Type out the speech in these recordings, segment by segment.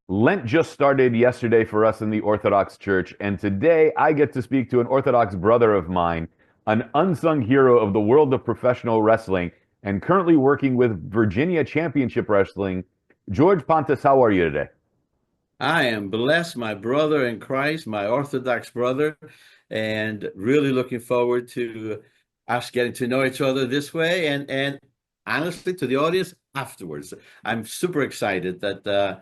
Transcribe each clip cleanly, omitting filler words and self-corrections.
Lent just started yesterday for us in the Orthodox Church, and today I get to speak to an Orthodox brother of mine, an unsung hero of the world of professional wrestling, and currently working with Virginia Championship Wrestling. George Pantas, how are you today? I am blessed, my brother in Christ, my Orthodox brother, and really looking forward to us getting to know each other this way and honestly to the audience afterwards. I'm super excited that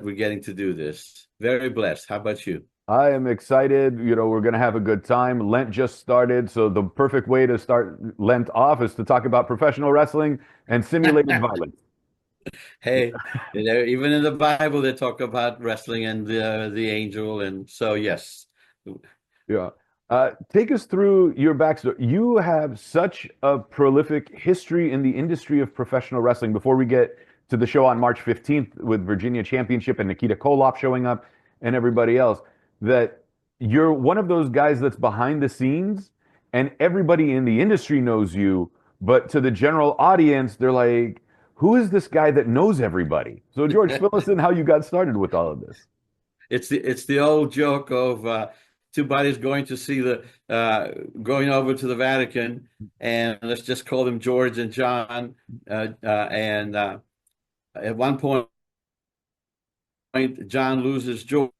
we're getting to do this. Very blessed. How about you? I am excited. We're going to have a good time. Lent just started, so the perfect way to start Lent off is to talk about professional wrestling and simulated violence. Hey, even in the Bible they talk about wrestling and the angel, and so yes. Yeah. Take us through your backstory. You have such a prolific history in the industry of professional wrestling before we get to the show on March 15th with Virginia Championship and Nikita Koloff showing up and everybody else, that you're one of those guys that's behind the scenes and everybody in the industry knows you, but to the general audience, they're like, who is this guy that knows everybody? So, George, fill us in how you got started with all of this. It's the old joke of two buddies going to see the going over to the Vatican, and let's just call them George and John. And At one point, John loses George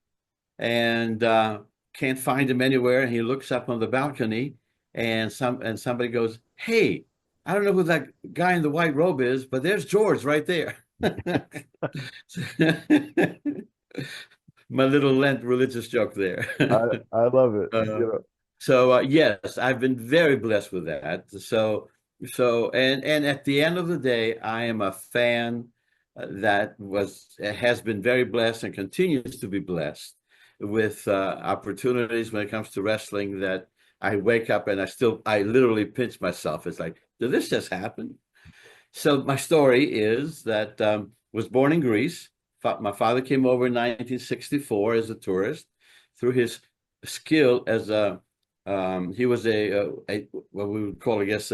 and can't find him anywhere. And he looks up on the balcony, and somebody goes, "Hey, I don't know who that guy in the white robe is, but there's George right there." My little Lent religious joke there. I love it. Uh, yes, I've been very blessed with that. And at the end of the day, I am a fan that has been very blessed and continues to be blessed with opportunities when it comes to wrestling that I wake up and I literally pinch myself. It's like, did this just happen? So my story is that was born in Greece. My father came over in 1964 as a tourist. Through his skill as he was a what we would call, I guess,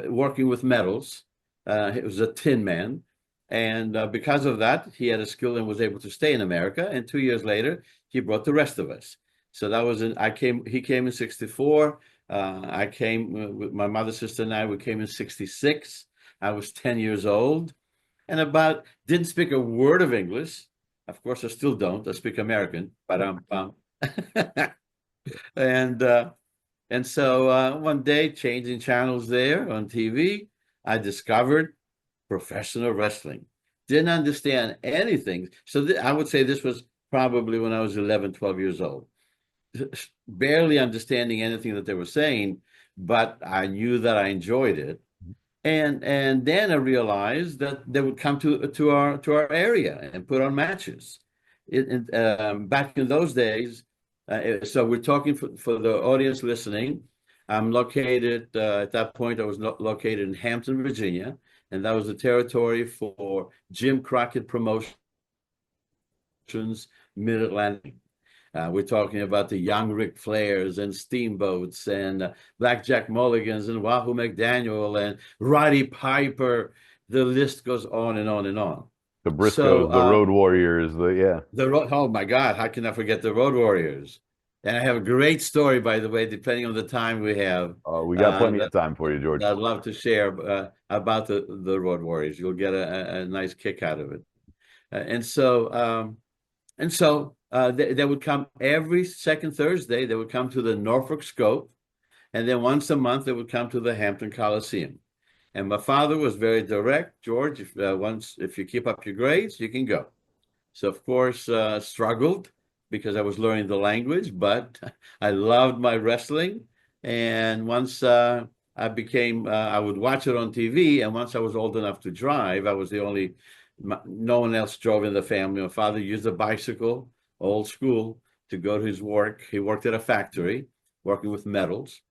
working with metals. He was a tin man, and because of that, he had a skill and was able to stay in America. And 2 years later, he brought the rest of us. So that was I came. He came in '64. I came with my mother, sister, and I. We came in '66. I was 10 years old and about didn't speak a word of English. Of course, I still don't. I speak American, but and uh, and so one day, changing channels there on TV, I discovered professional wrestling. Didn't understand anything. So I would say this was probably when I was 11, 12 years old. Barely understanding anything that they were saying, but I knew that I enjoyed it. And then I realized that they would come to our area and put on matches. Back in those days, so we're talking for the audience listening. I'm located at that point. I was located in Hampton, Virginia, and that was the territory for Jim Crockett Promotions Mid-Atlantic. We're talking about the young Ric Flairs and Steamboats and Blackjack Mulligans and Wahoo McDaniel and Roddy Piper. The list goes on and on and on. The So Briscoes, the Road Warriors, yeah. oh my God, how can I forget the Road Warriors? And I have a great story, by the way, depending on the time we have, We got plenty of that, time for you, George. that I'd love to share about the Road Warriors. You'll get a nice kick out of it. And so they would come every second Thursday. They would come to the Norfolk Scope, and then once a month they would come to the Hampton Coliseum. And my father was very direct. George, if you keep up your grades, you can go. So of course, struggled because I was learning the language, but I loved my wrestling. And once I would watch it on TV. And once I was old enough to drive, I was the only. No one else drove in the family. My father used a bicycle, old school, to go to his work. He worked at a factory, working with metals.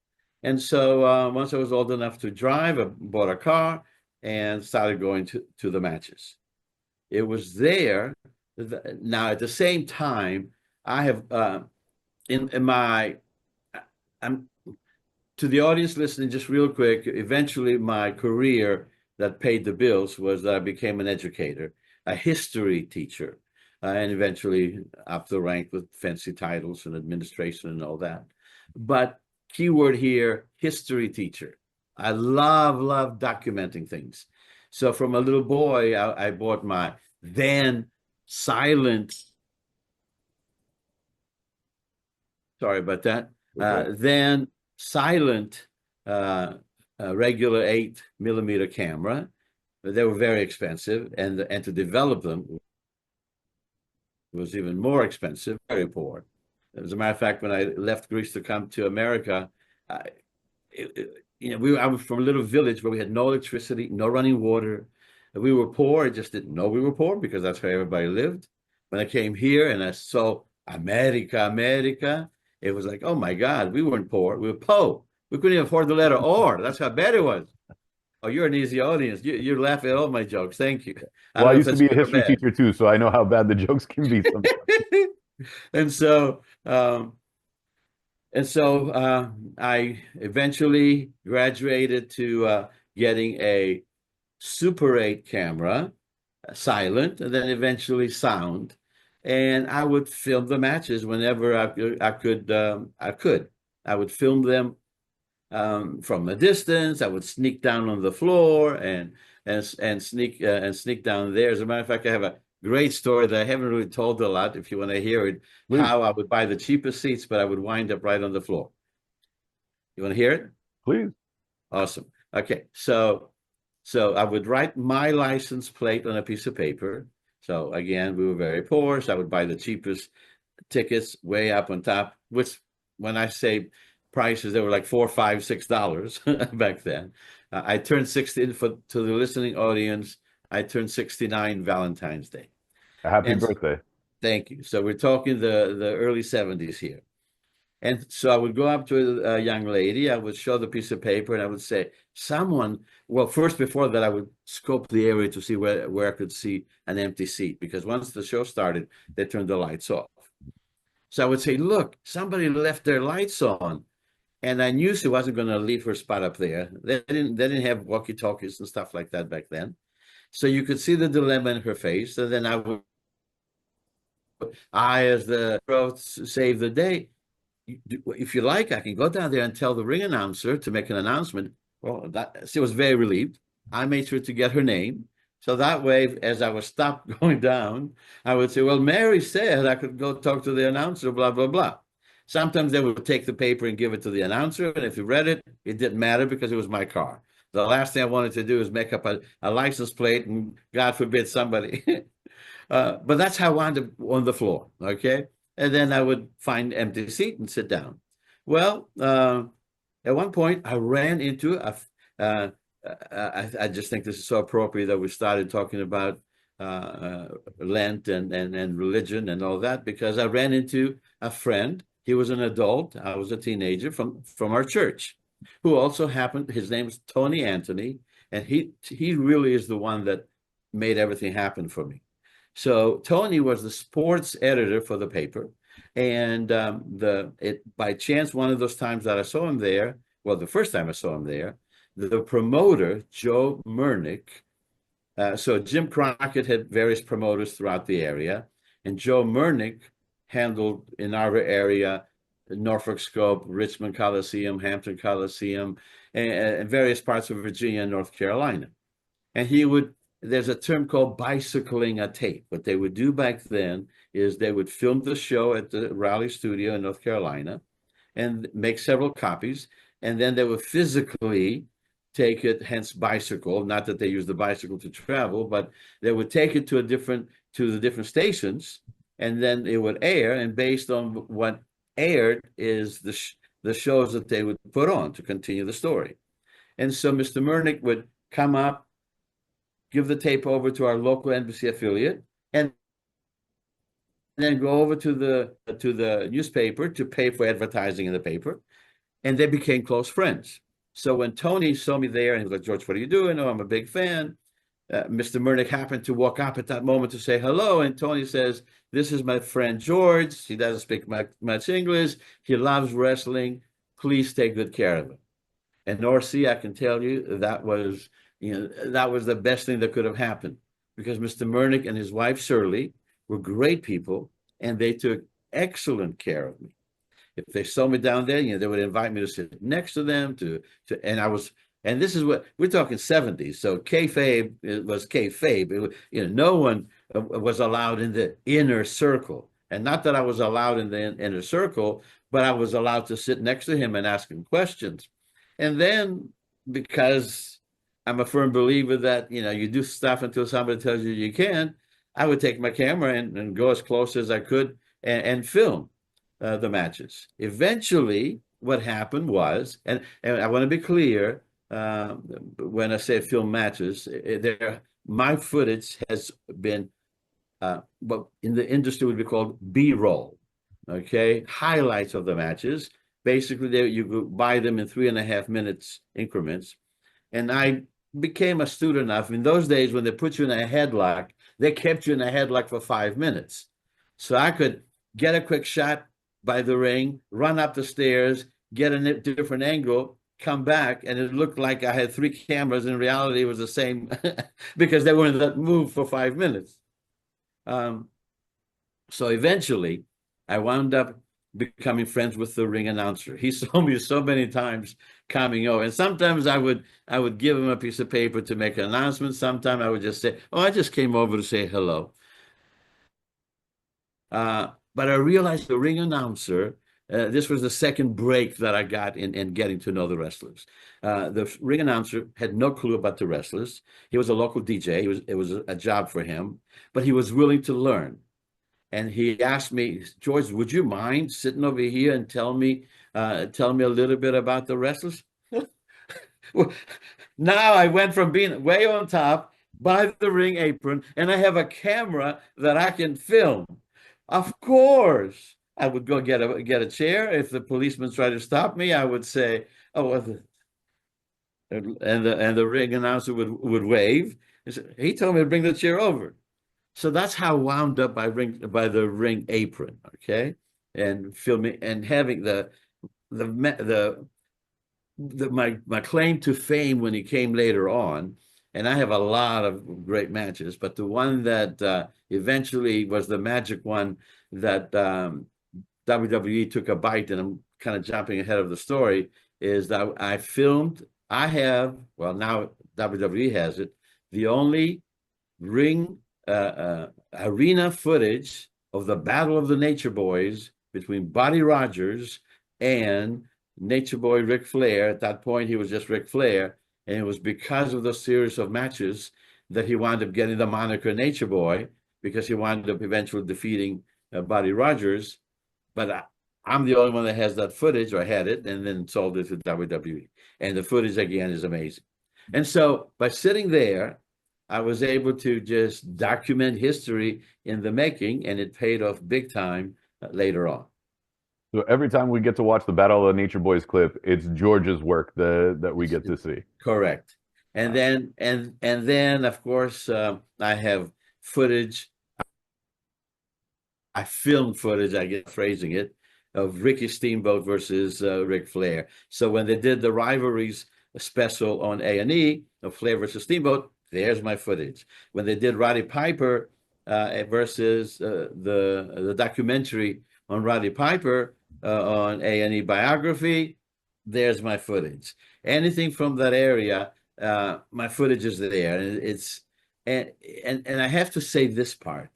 And so once I was old enough to drive, I bought a car and started going to the matches. It was there. Now, at the same time, I have in my, I'm to the audience listening, just real quick, eventually my career that paid the bills was that I became an educator, a history teacher. and eventually up the rank with fancy titles and administration and all that. But keyword here, history teacher. I love documenting things. So from a little boy, I bought my then silent, sorry about that, then silent regular 8mm camera. They were very expensive, and to develop them was even more expensive, very poor. As a matter of fact, when I left Greece to come to America, I was from a little village where we had no electricity, no running water. We were poor. I just didn't know we were poor because that's how everybody lived. When I came here and I saw America, it was like, oh my God, we weren't poor. We were po. We couldn't even afford the letter R. That's how bad it was. Oh, you're an easy audience. You're laughing at all my jokes. Thank you. Well, I used to be a history teacher too, so I know how bad the jokes can be sometimes. And so I eventually graduated to getting a Super 8 camera, silent, and then eventually sound. And I would film the matches whenever I could. I would film them from a distance. I would sneak down on the floor and sneak down there. As a matter of fact, I have a great story that I haven't really told a lot. If you want to hear it, Please. How I would buy the cheapest seats, but I would wind up right on the floor. You want to hear it? Please. Awesome. Okay, so I would write my license plate on a piece of paper. So again, we were very poor, so I would buy the cheapest tickets way up on top, which when I say prices, they were like $4, $5, $6 back then. I turned 60 to the listening audience. I turned 69 Valentine's Day. Happy birthday. Thank you. So we're talking the early 70s here. And so I would go up to a young lady, I would show the piece of paper, and I would say, well, first before that, I would scope the area to see where I could see an empty seat, because once the show started, they turned the lights off. So I would say, look, somebody left their lights on. And I knew she wasn't going to leave her spot up there. They didn't have walkie-talkies and stuff like that back then. So you could see the dilemma in her face. And then as the pro save the day, if you like, I can go down there and tell the ring announcer to make an announcement. Well, she was very relieved. I made sure to get her name. So that way, as I was stopped going down, I would say, well, Mary said I could go talk to the announcer, blah, blah, blah. Sometimes they would take the paper and give it to the announcer. And if you read it, it didn't matter because it was my car. The last thing I wanted to do is make up a license plate and God forbid somebody. But that's how I wound up on the floor. Okay. And then I would find an empty seat and sit down. Well, at one point I ran into I just think this is so appropriate that we started talking about Lent and religion and all that, because I ran into a friend. He was an adult. I was a teenager from our church, who also happened. His name is Tony Anthony, and he really is the one that made everything happen for me. So Tony was the sports editor for the paper, and by chance, one of those times that I saw him there, well, the first time I saw him there, the promoter, Joe Murnick. So Jim Crockett had various promoters throughout the area, and Joe Murnick handled in our area Norfolk Scope, Richmond Coliseum, Hampton Coliseum, and various parts of Virginia and North Carolina. And there's a term called bicycling a tape. What they would do back then is they would film the show at the Raleigh studio in North Carolina and make several copies, and then they would physically take it, hence bicycle, not that they use the bicycle to travel, but they would take it to the different stations, and then it would air, and based on what aired is the shows that they would put on to continue the story. And so Mr. Murnick would come up, give the tape over to our local NBC affiliate, and then go over to the newspaper to pay for advertising in the paper, and they became close friends. So when Tony saw me there, and he was like, George, what are you doing? Oh, I'm a big fan. Mr. Murnick happened to walk up at that moment to say hello, and Tony says, this is my friend George. He doesn't speak much English. He loves wrestling. Please take good care of him. And Norcy, I can tell you, that was the best thing that could have happened, because Mr. Murnick and his wife, Shirley, were great people, and they took excellent care of me. If they saw me down there, they would invite me to sit next to them and I was, and this is what we're talking 70s. So kayfabe, it was kayfabe. No one was allowed in the inner circle. And not that I was allowed in the inner circle, but I was allowed to sit next to him and ask him questions. And then, because I'm a firm believer that, you do stuff until somebody tells you you can, I would take my camera and go as close as I could and film the matches. Eventually, what happened was, and I want to be clear, when I say film matches, my footage has been what in the industry would be called B-roll, okay? Highlights of the matches. Basically, you could buy them in 3.5 minutes increments. And I became astute enough. In those days, when they put you in a headlock, they kept you in a headlock for 5 minutes. So I could get a quick shot by the ring, run up the stairs, get a different angle, come back, and it looked like I had 3 cameras. In reality, it was the same because they weren't that moved for 5 minutes. So eventually, I wound up becoming friends with the ring announcer. He saw me so many times coming over, and sometimes I would give him a piece of paper to make an announcement. Sometimes I would just say, "Oh, I just came over to say hello." But I realized the ring announcer, this was the second break that I got in getting to know the wrestlers. The ring announcer had no clue about the wrestlers. He was a local DJ. It was a job for him, but he was willing to learn. And he asked me, "George, would you mind sitting over here and tell me a little bit about the wrestlers?" Now I went from being way on top by the ring apron, and I have a camera that I can film. Of course, I would go get a chair. If the policeman tried to stop me, I would say, "Oh," and the ring announcer would wave. He told me to bring the chair over. So that's how I wound up by the ring apron, okay, and filming and having my claim to fame when he came later on. And I have a lot of great matches, but the one that eventually was the magic one that WWE took a bite, and I'm kind of jumping ahead of the story, is that I have, well, now WWE has it, the only ring arena footage of the Battle of the Nature Boys between Buddy Rogers and Nature Boy Ric Flair. At that point, he was just Ric Flair. And it was because of the series of matches that he wound up getting the moniker Nature Boy, because he wound up eventually defeating Buddy Rogers. But I'm the only one that has that footage, or had it, and then sold it to WWE. And the footage, again, is amazing. And so by sitting there, I was able to just document history in the making, and it paid off big time later on. So every time we get to watch the Battle of the Nature Boys clip, it's George's work that we get to see. Correct. And then of course I have footage. I filmed footage, I guess phrasing it, of Ricky Steamboat versus Ric Flair. So when they did the rivalries special on A&E of Flair versus Steamboat, there's my footage. When they did Roddy Piper versus the documentary on Roddy Piper on A&E Biography, there's my footage. Anything from that area, my footage is there. And and I have to say this part,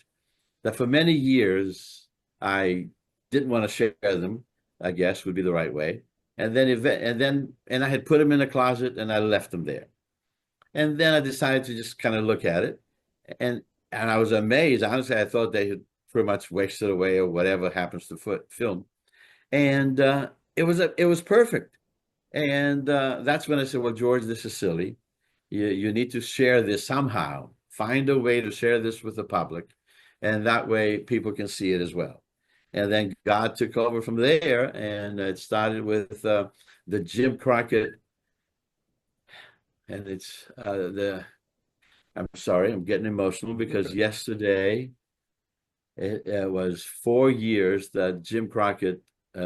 that for many years I didn't want to share them, I guess would be the right way. And then I had put them in a closet and I left them there. And then I decided to just kind of look at it, and I was amazed. Honestly, I thought they had pretty much wasted away, or whatever happens to film. And it was perfect. And that's when I said, "Well, George, this is silly. You need to share this somehow. Find a way to share this with the public, and that way people can see it as well." And then God took over from there, and it started with the Jim Crockett. And I'm sorry, I'm getting emotional, because yesterday it was 4 years that Jim Crockett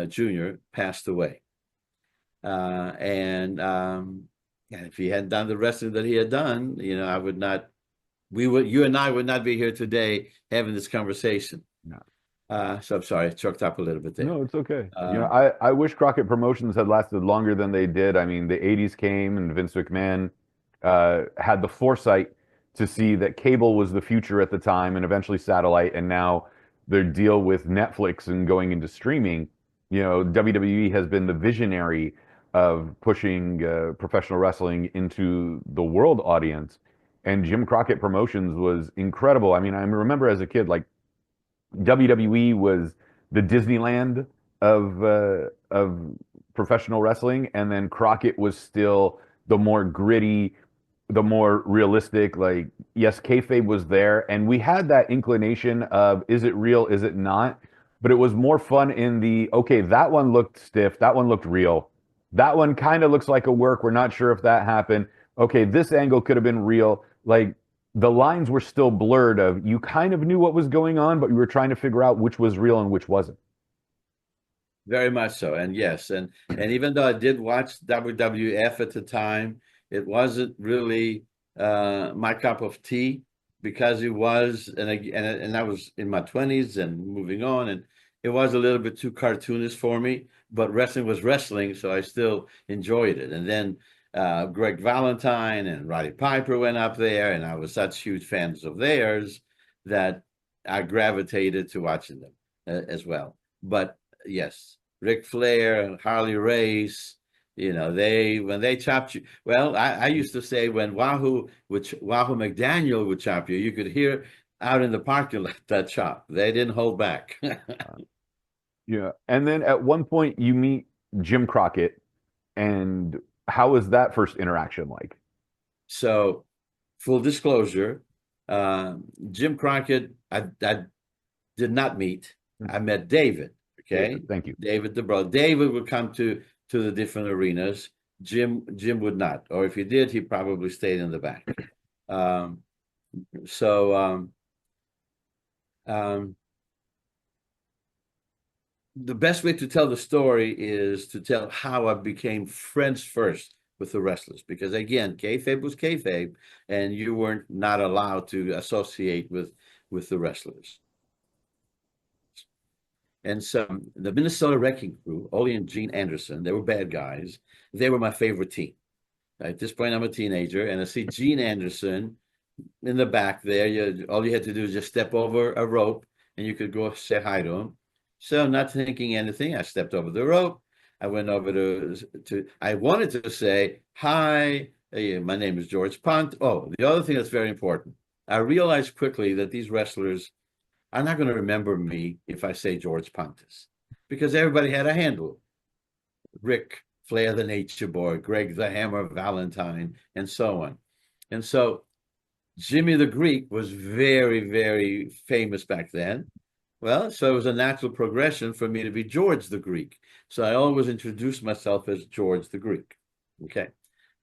Jr. passed away. And if he hadn't done the wrestling that he had done, I would not you and I would not be here today having this conversation. No. So I'm sorry, I choked up a little bit there. No, it's okay. I wish Crockett Promotions had lasted longer than they did. I mean, the 80s came and Vince McMahon had the foresight to see that cable was the future at the time and eventually satellite, and now their deal with Netflix and going into streaming. WWE has been the visionary of pushing professional wrestling into the world audience, and Jim Crockett Promotions was incredible. I mean, I remember as a kid, like WWE was the Disneyland of professional wrestling, and then Crockett was still the more gritty, the more realistic. Like, yes, kayfabe was there, and we had that inclination of, is it real, is it not? But it was more fun in the, okay, that one looked stiff, that one looked real, that one kind of looks like a work, we're not sure if that happened. Okay, this angle could have been real. Like, the lines were still blurred of, you kind of knew what was going on, but you were trying to figure out which was real and which wasn't. Very much so. And yes, and even though I did watch WWF at the time, it wasn't really my cup of tea, because it was, and I was in my 20s and moving on, and it was a little bit too cartoonish for me, but wrestling was wrestling, so I still enjoyed it. And then Greg Valentine and Roddy Piper went up there, and I was such huge fans of theirs that I gravitated to watching them as well. But yes, Ric Flair, Harley Race, when they chopped you. Well, I used to say, when Wahoo McDaniel would chop you, you could hear out in the parking lot that chop. They didn't hold back. Yeah. And then at one point you meet Jim Crockett, and how was that first interaction like? So, full disclosure, Jim Crockett, I did not meet. I met David. Okay. Thank you. David, the brother. David would come to the different arenas. Jim would not. Or if he did, he probably stayed in the back. The best way to tell the story is to tell how I became friends first with the wrestlers, because again, kayfabe was kayfabe, and you weren't not allowed to associate with the wrestlers. And so the Minnesota Wrecking Crew, Ole and Gene Anderson, they were bad guys. They were my favorite team. At this point, I'm a teenager, and I see Gene Anderson in the back there. All you had to do is just step over a rope, and you could go say hi to him. So, not thinking anything, I stepped over the rope. I went over I wanted to say, hi, my name is George Pont. Oh, the other thing that's very important, I realized quickly that these wrestlers are not going to remember me if I say George Pontus, because everybody had a handle. Rick, Flair the Nature Boy, Greg the Hammer Valentine, and so on. And so Jimmy the Greek was very, very famous back then. Well, so it was a natural progression for me to be George the Greek. So I always introduced myself as George the Greek. Okay.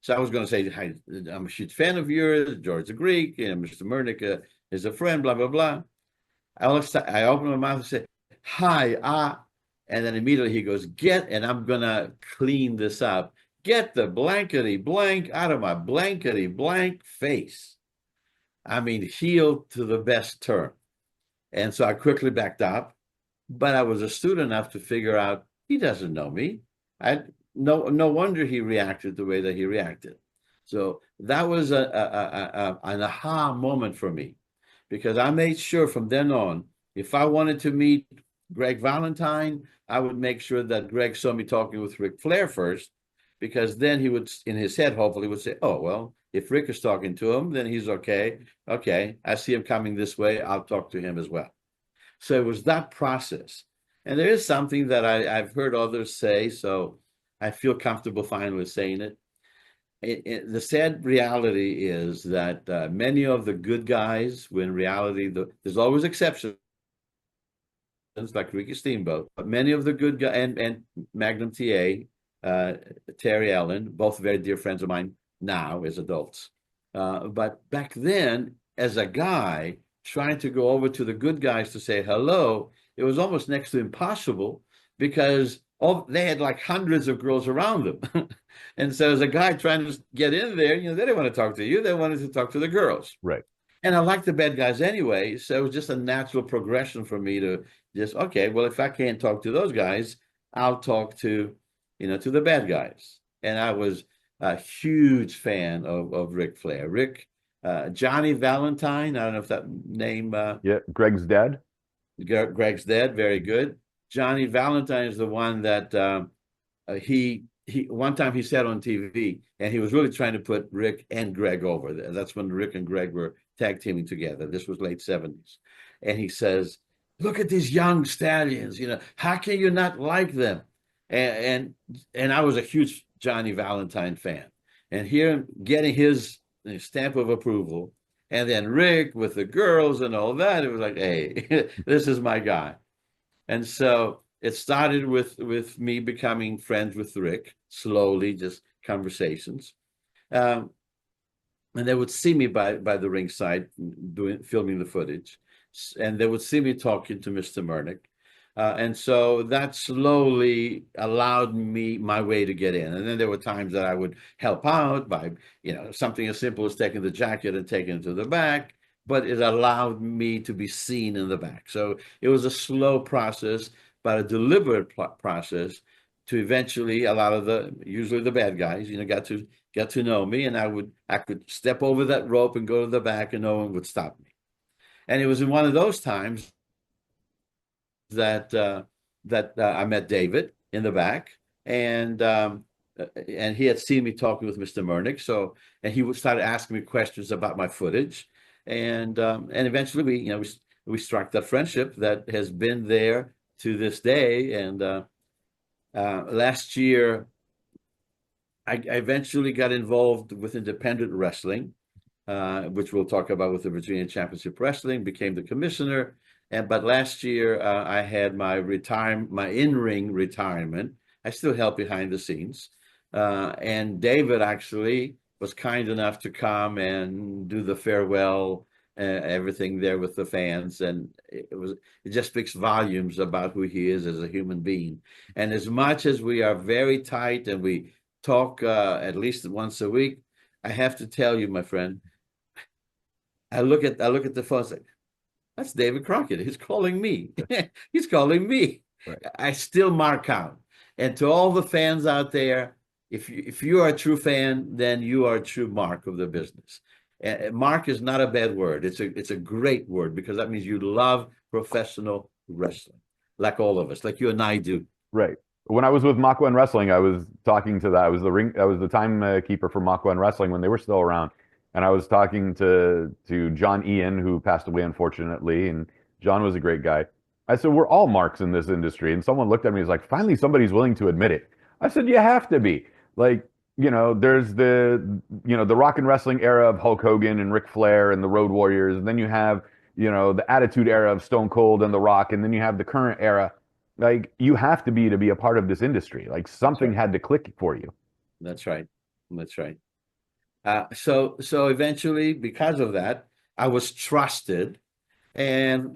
So I was going to say, hi, I'm a huge fan of yours, George the Greek, Mr. Murnick is a friend, blah, blah, blah. I opened my mouth and said, hi, and then immediately he goes, and I'm going to clean this up. Get the blankety blank out of my blankety blank face. I mean, healed to the best term. And so I quickly backed up, but I was astute enough to figure out he doesn't know me. No wonder he reacted the way that he reacted. So that was an aha moment for me, because I made sure from then on, if I wanted to meet Greg Valentine, I would make sure that Greg saw me talking with Ric Flair first, because then he would, in his head, hopefully would say, oh, well, if Rick is talking to him, then he's okay. Okay, I see him coming this way. I'll talk to him as well. So it was that process. And there is something that I've heard others say, so I feel comfortable finally saying it. The sad reality is that many of the good guys, when reality, there's always exceptions, like Ricky Steamboat, but many of the good guys, and Magnum TA, Terry Allen, both very dear friends of mine now as adults. But back then, as a guy, trying to go over to the good guys to say hello, it was almost next to impossible, because they had like hundreds of girls around them. And so as a guy trying to get in there, they didn't want to talk to you. They wanted to talk to the girls. Right. And I like the bad guys anyway, so it was just a natural progression for me to just, okay, well, if I can't talk to those guys, I'll talk to, to the bad guys. And I was a huge fan of Ric Flair. Johnny Valentine, I don't know if that name, Yeah, Greg's dad. Greg's dead, very good. Johnny Valentine is the one that he one time he said on TV, and he was really trying to put Rick and Greg over there. That's when Rick and Greg were tag teaming together. This was late 70s. And he says, look at these young stallions, how can you not like them? And I was a huge Johnny Valentine fan. And here getting his stamp of approval, and then Rick with the girls and all that, it was like, hey, this is my guy. And so it started with me becoming friends with Rick, slowly, just conversations. And they would see me by the ringside filming the footage. And they would see me talking to Mr. Murnick. And so that slowly allowed me my way to get in. And then there were times that I would help out by, something as simple as taking the jacket and taking it to the back, but it allowed me to be seen in the back. So it was a slow process, but a deliberate process to eventually a lot of usually the bad guys, got to know me, and I could step over that rope and go to the back and no one would stop me. And it was in one of those times that I met David in the back, and he had seen me talking with Mr. Murnick, and he would start asking me questions about my footage, and eventually we struck that friendship that has been there to this day. And last year, I eventually got involved with independent wrestling, which we'll talk about with the Virginia Championship Wrestling, became the commissioner. But last year, I had my in-ring retirement. I still help behind the scenes. And David actually was kind enough to come and do the farewell, everything there with the fans. And it just speaks volumes about who he is as a human being. And as much as we are very tight and we talk at least once a week, I have to tell you, my friend, I look at the phone and say, that's David Crockett. He's calling me. He's calling me. Right. I still mark out. And to all the fans out there, if you are a true fan, then you are a true mark of the business. Mark is not a bad word. It's a great word, because that means you love professional wrestling, like all of us, like you and I do. Right. When I was with Makwan Wrestling, I was talking to that. I was the timekeeper for Makwan Wrestling when they were still around. And I was talking to John Ian, who passed away, unfortunately, and John was a great guy. I said, we're all marks in this industry. And someone looked at me and was like, finally, somebody's willing to admit it. I said, you have to be. Like, there's the rock and wrestling era of Hulk Hogan and Ric Flair and the Road Warriors. And then you have, the Attitude Era of Stone Cold and The Rock. And then you have the current era. Like, you have to be a part of this industry. Like, something had to click for you. That's right. That's right. So eventually, because of that, I was trusted, and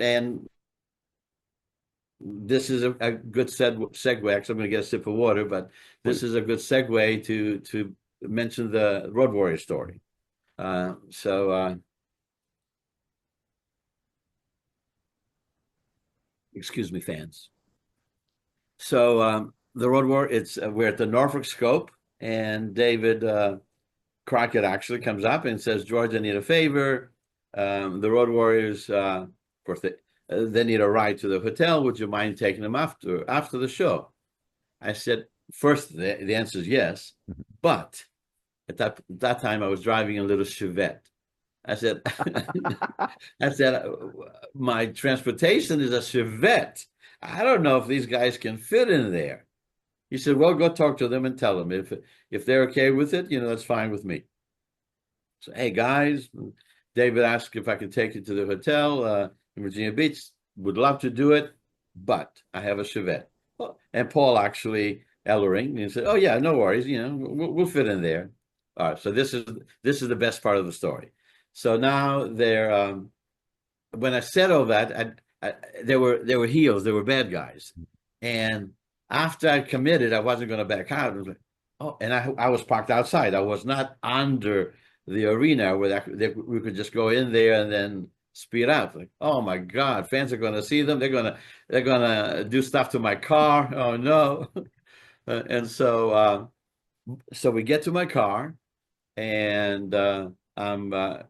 this is a good segue. Actually, I'm going to get a sip of water, but this is a good segue to mention the Road Warrior story. Excuse me, fans. So the Road Warrior, we're at the Norfolk Scope, and David Crockett actually comes up and says, George, I need a favor. The Road Warriors, of course, they need a ride to the hotel. Would you mind taking them after the show? I said, first, the answer is yes. But at that time, I was driving a little Chevette. I said, my transportation is a Chevette. I don't know if these guys can fit in there. He said, well, go talk to them and tell them if they're okay with it, that's fine with me. So, hey, guys, David asked if I could take you to the hotel in Virginia Beach. Would love to do it, but I have a Chevette. And Paul actually Ellering, and said, oh, yeah, no worries. We'll fit in there. All right. So this is the best part of the story. So now when I said all that, there were heels, there were bad guys. And after I committed, I wasn't going to back out. I was like, oh, and I was parked outside. I was not under the arena where we could just go in there and then speed out. Like, oh my God, fans are going to see them. They're gonna do stuff to my car. Oh no! And so we get to my car, and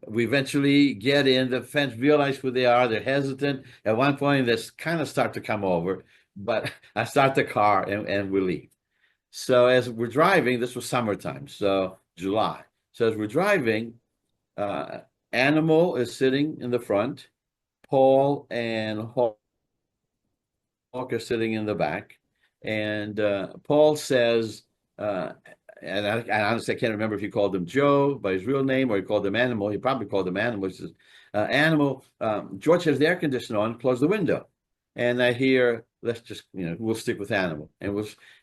we eventually get in. The fans realize who they are. They're hesitant. At one point, they kind of start to come over, but I start the car and we leave. So as we're driving, this was summertime, so July. So as we're driving, uh, Animal is sitting in the front. Paul and Hawk are sitting in the back. And Paul says, and I honestly can't remember if he called him Joe by his real name or he called him Animal. He probably called him Animal. He says, Animal, George has the air conditioner on, close the window. And I hear, let's just, we'll stick with Animal.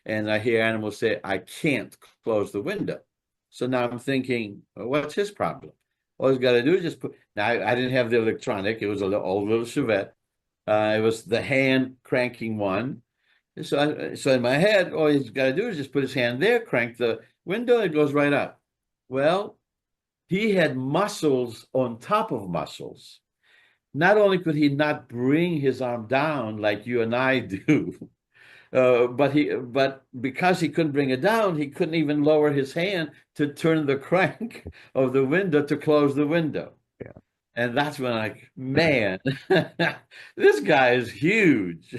And I hear Animal say, I can't close the window. So now I'm thinking, well, what's his problem? All he's got to do is just put, now I didn't have the electronic. It was an old little Chevette. It was the hand cranking one. So in my head, all he's got to do is just put his hand there, crank the window, it goes right up. Well, he had muscles on top of muscles. Not only could he not bring his arm down like you and I do, but because he couldn't bring it down, he couldn't even lower his hand to turn the crank of the window to close the window. Yeah. And that's when man, this guy is huge.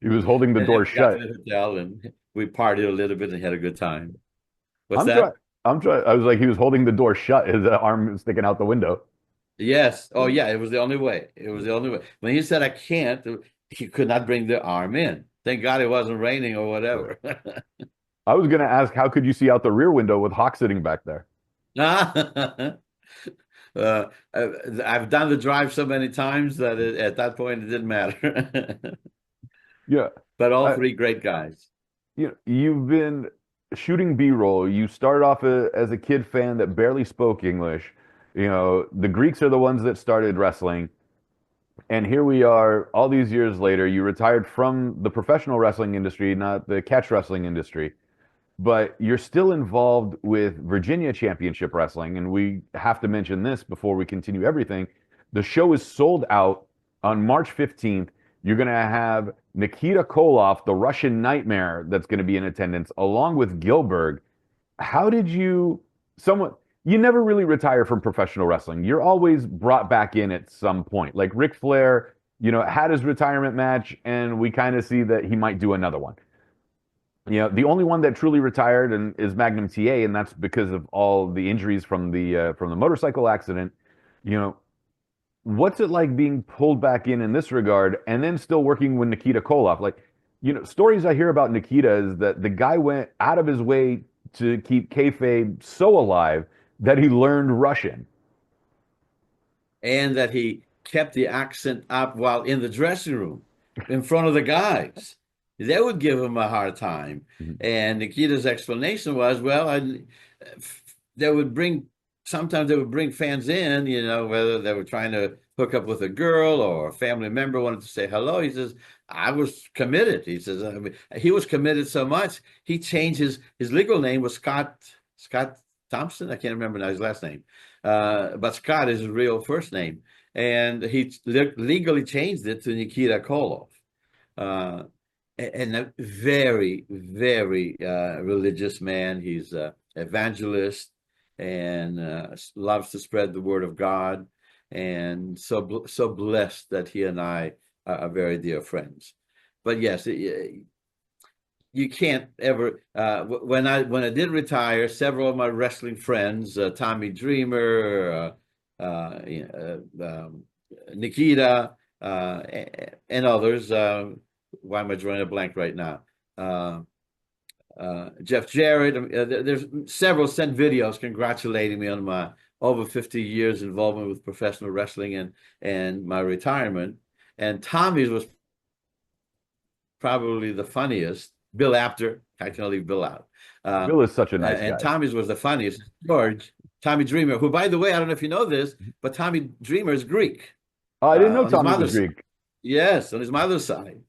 He was holding the door shut. To the hotel and we partied a little bit and had a good time. What's I'm that? I was like, he was holding the door shut. His arm was sticking out the window. Yes. Oh, yeah. It was the only way. It was the only way. When he said, I can't, he could not bring the arm in. Thank God it wasn't raining or whatever. I was going to ask, how could you see out the rear window with Hawk sitting back there? I've done the drive so many times that at that point it didn't matter. Yeah. But all three great guys. You've been shooting B-roll. You started off as a kid fan that barely spoke English. The Greeks are the ones that started wrestling. And here we are all these years later. You retired from the professional wrestling industry, not the catch wrestling industry. But you're still involved with Virginia Championship Wrestling. And we have to mention this before we continue everything. The show is sold out on March 15th. You're going to have Nikita Koloff, the Russian Nightmare, that's going to be in attendance, along with Gilbert. How did you never really retire from professional wrestling. You're always brought back in at some point. Like Ric Flair, had his retirement match, and we kind of see that he might do another one. The only one that truly retired is Magnum TA, and that's because of all the injuries from the motorcycle accident. What's it like being pulled back in this regard, and then still working with Nikita Koloff? Like, stories I hear about Nikita is that the guy went out of his way to keep kayfabe so alive that he learned Russian. And that he kept the accent up while in the dressing room in front of the guys. They would give him a hard time. Mm-hmm. And Nikita's explanation was, well, sometimes they would bring fans in, whether they were trying to hook up with a girl or a family member wanted to say hello. He says, I was committed. He says, he was committed so much, he changed his legal name was Scott Thompson. I can't remember now his last name. But Scott is his real first name. And he legally changed it to Nikita Koloff. And a very, very religious man. He's an evangelist and loves to spread the word of God. And so blessed that he and I are very dear friends. But yes, you can't ever. When I did retire, several of my wrestling friends, Tommy Dreamer, Nikita, and others. Why am I drawing a blank right now? Jeff Jarrett. There's several sent videos congratulating me on my over 50 years involvement with professional wrestling and my retirement. And Tommy's was probably the funniest. Bill Apter, I can leave Bill out. Bill is such a nice guy. And Tommy's was the funniest. Tommy Dreamer, who, by the way, I don't know if you know this, but Tommy Dreamer is Greek. Oh, I didn't know Tommy was Greek. Yes, on his mother's side.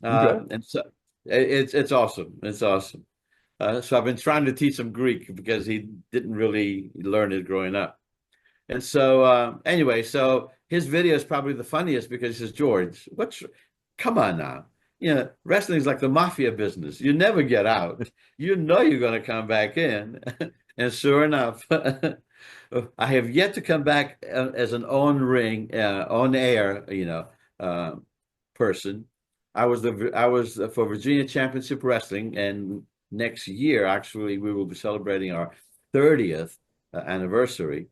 Okay. And so it's awesome. It's awesome. So I've been trying to teach him Greek because he didn't really learn it growing up. And so anyway, so his video is probably the funniest because he says, George, come on now. You know, wrestling is like the mafia business. You never get out. You know you're going to come back in. And sure enough, I have yet to come back as an on air, person. I was for Virginia Championship Wrestling, and next year actually we will be celebrating our 30th anniversary.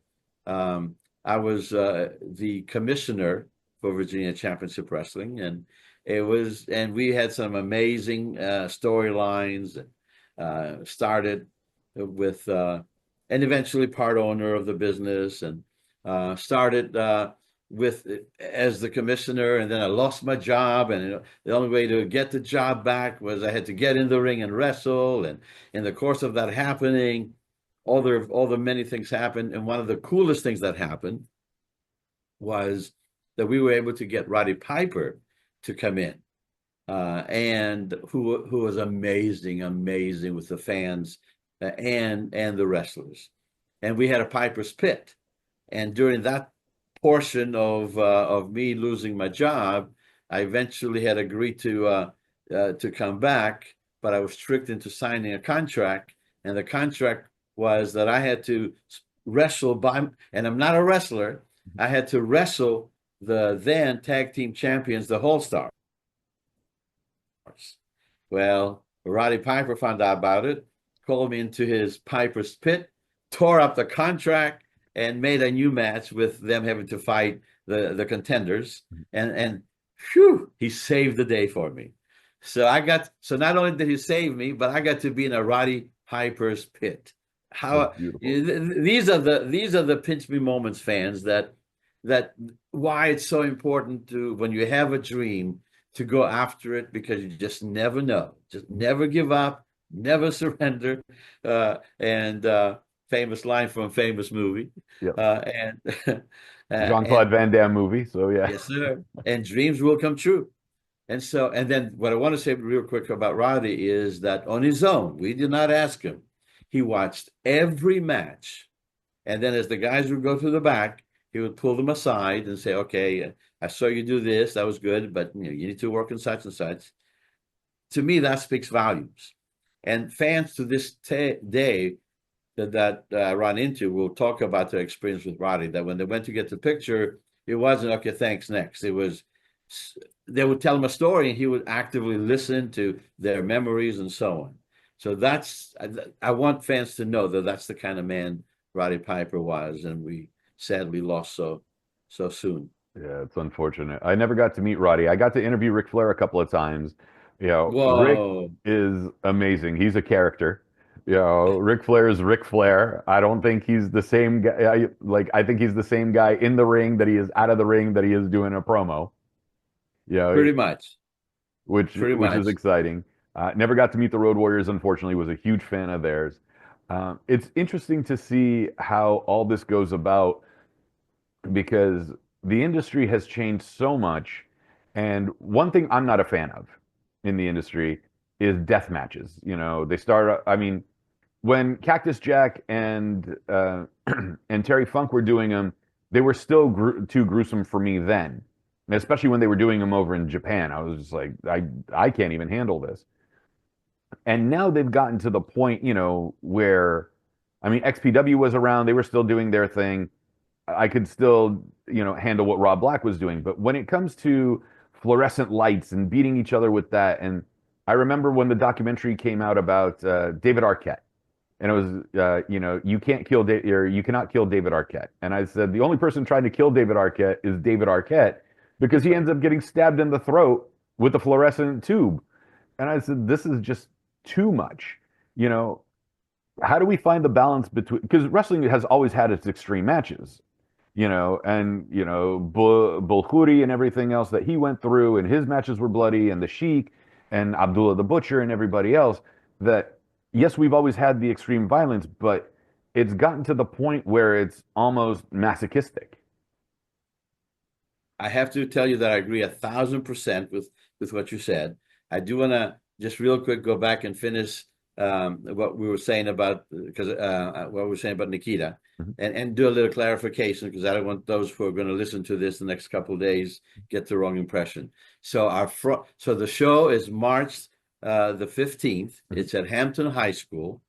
I was the commissioner for Virginia Championship Wrestling, and we had some amazing storylines. Started with and eventually part owner of the business, and started with as the commissioner, and then I lost my job, and the only way to get the job back was I had to get in the ring and wrestle, and in the course of that happening, all the many things happened, and one of the coolest things that happened was that we were able to get Roddy Piper to come in, and who was amazing with the fans and the wrestlers, and we had a Piper's Pit, and during that portion of me losing my job, I eventually had agreed to come back, but I was tricked into signing a contract, and the contract was that I had to wrestle and I'm not a wrestler, I had to wrestle the then tag team champions, the Whole Stars. Well, Roddy Piper found out about it, called me into his Piper's Pit, tore up the contract, and made a new match with them having to fight the contenders. And phew, he saved the day for me. So not only did he save me, but I got to be in a Roddy Piper's Pit. These are the pinch me moments, fans, that why it's so important to, when you have a dream, to go after it, because you just never know. Just never give up, never surrender. Famous line from a famous movie. Yep. And Jean-Claude Van Damme movie. So yeah. Yes, sir. And dreams will come true. And then what I want to say real quick about Roddy is that on his own, we did not ask him. He watched every match. And then as the guys would go to the back, he would pull them aside and say, okay, I saw you do this. That was good, but you need to work on such and such. To me, that speaks volumes. And fans to this day that I run into will talk about their experience with Roddy, that when they went to get the picture, it wasn't, okay, thanks, next. It was, they would tell him a story and he would actively listen to their memories and so on. So I want fans to know that that's the kind of man Roddy Piper was, and we sadly lost so soon. Yeah, it's unfortunate. I never got to meet Roddy. I got to interview Ric Flair a couple of times. Whoa. Rick is amazing. He's a character. Ric Flair is Ric Flair. I don't think he's the same guy. I think he's the same guy in the ring that he is out of the ring that he is doing a promo. Pretty much. Which is exciting. Never got to meet the Road Warriors, unfortunately. Was a huge fan of theirs. It's interesting to see how all this goes about, because the industry has changed so much. And one thing I'm not a fan of in the industry is death matches. They start, when Cactus Jack and and Terry Funk were doing them, they were still too gruesome for me then. And especially when they were doing them over in Japan. I was just like, I can't even handle this. And now they've gotten to the point, where, XPW was around, they were still doing their thing. I could still, handle what Rob Black was doing. But when it comes to fluorescent lights and beating each other with that, and I remember when the documentary came out about David Arquette, and it was, you can't kill or you cannot kill David Arquette. And I said, the only person trying to kill David Arquette is David Arquette, because he ends up getting stabbed in the throat with a fluorescent tube. And I said, this is just too much. How do we find the balance between, because wrestling has always had its extreme matches, and, Bulkhuri and everything else that he went through, and his matches were bloody, and the Sheik and Abdullah the Butcher and everybody else, that yes, we've always had the extreme violence, but it's gotten to the point where it's almost masochistic. I have to tell you that I agree 1,000% with what you said. I do want to just real quick go back and finish what we were saying about what we were saying about Nikita, Mhm. and do a little clarification because I don't want those who are going to listen to this the next couple of days get the wrong impression. So so the show is March the 15th. It's at Hampton High School,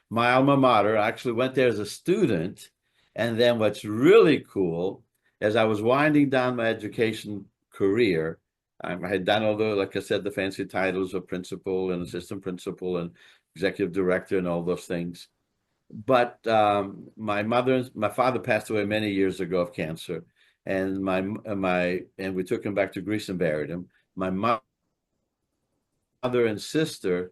my alma mater. I actually went there as a student, and then what's really cool, as I was winding down my education career, I had done all the, like I said, the fancy titles of principal and assistant principal and executive director and all those things. But my father passed away many years ago of cancer, and and we took him back to Greece and buried him. My mother and sister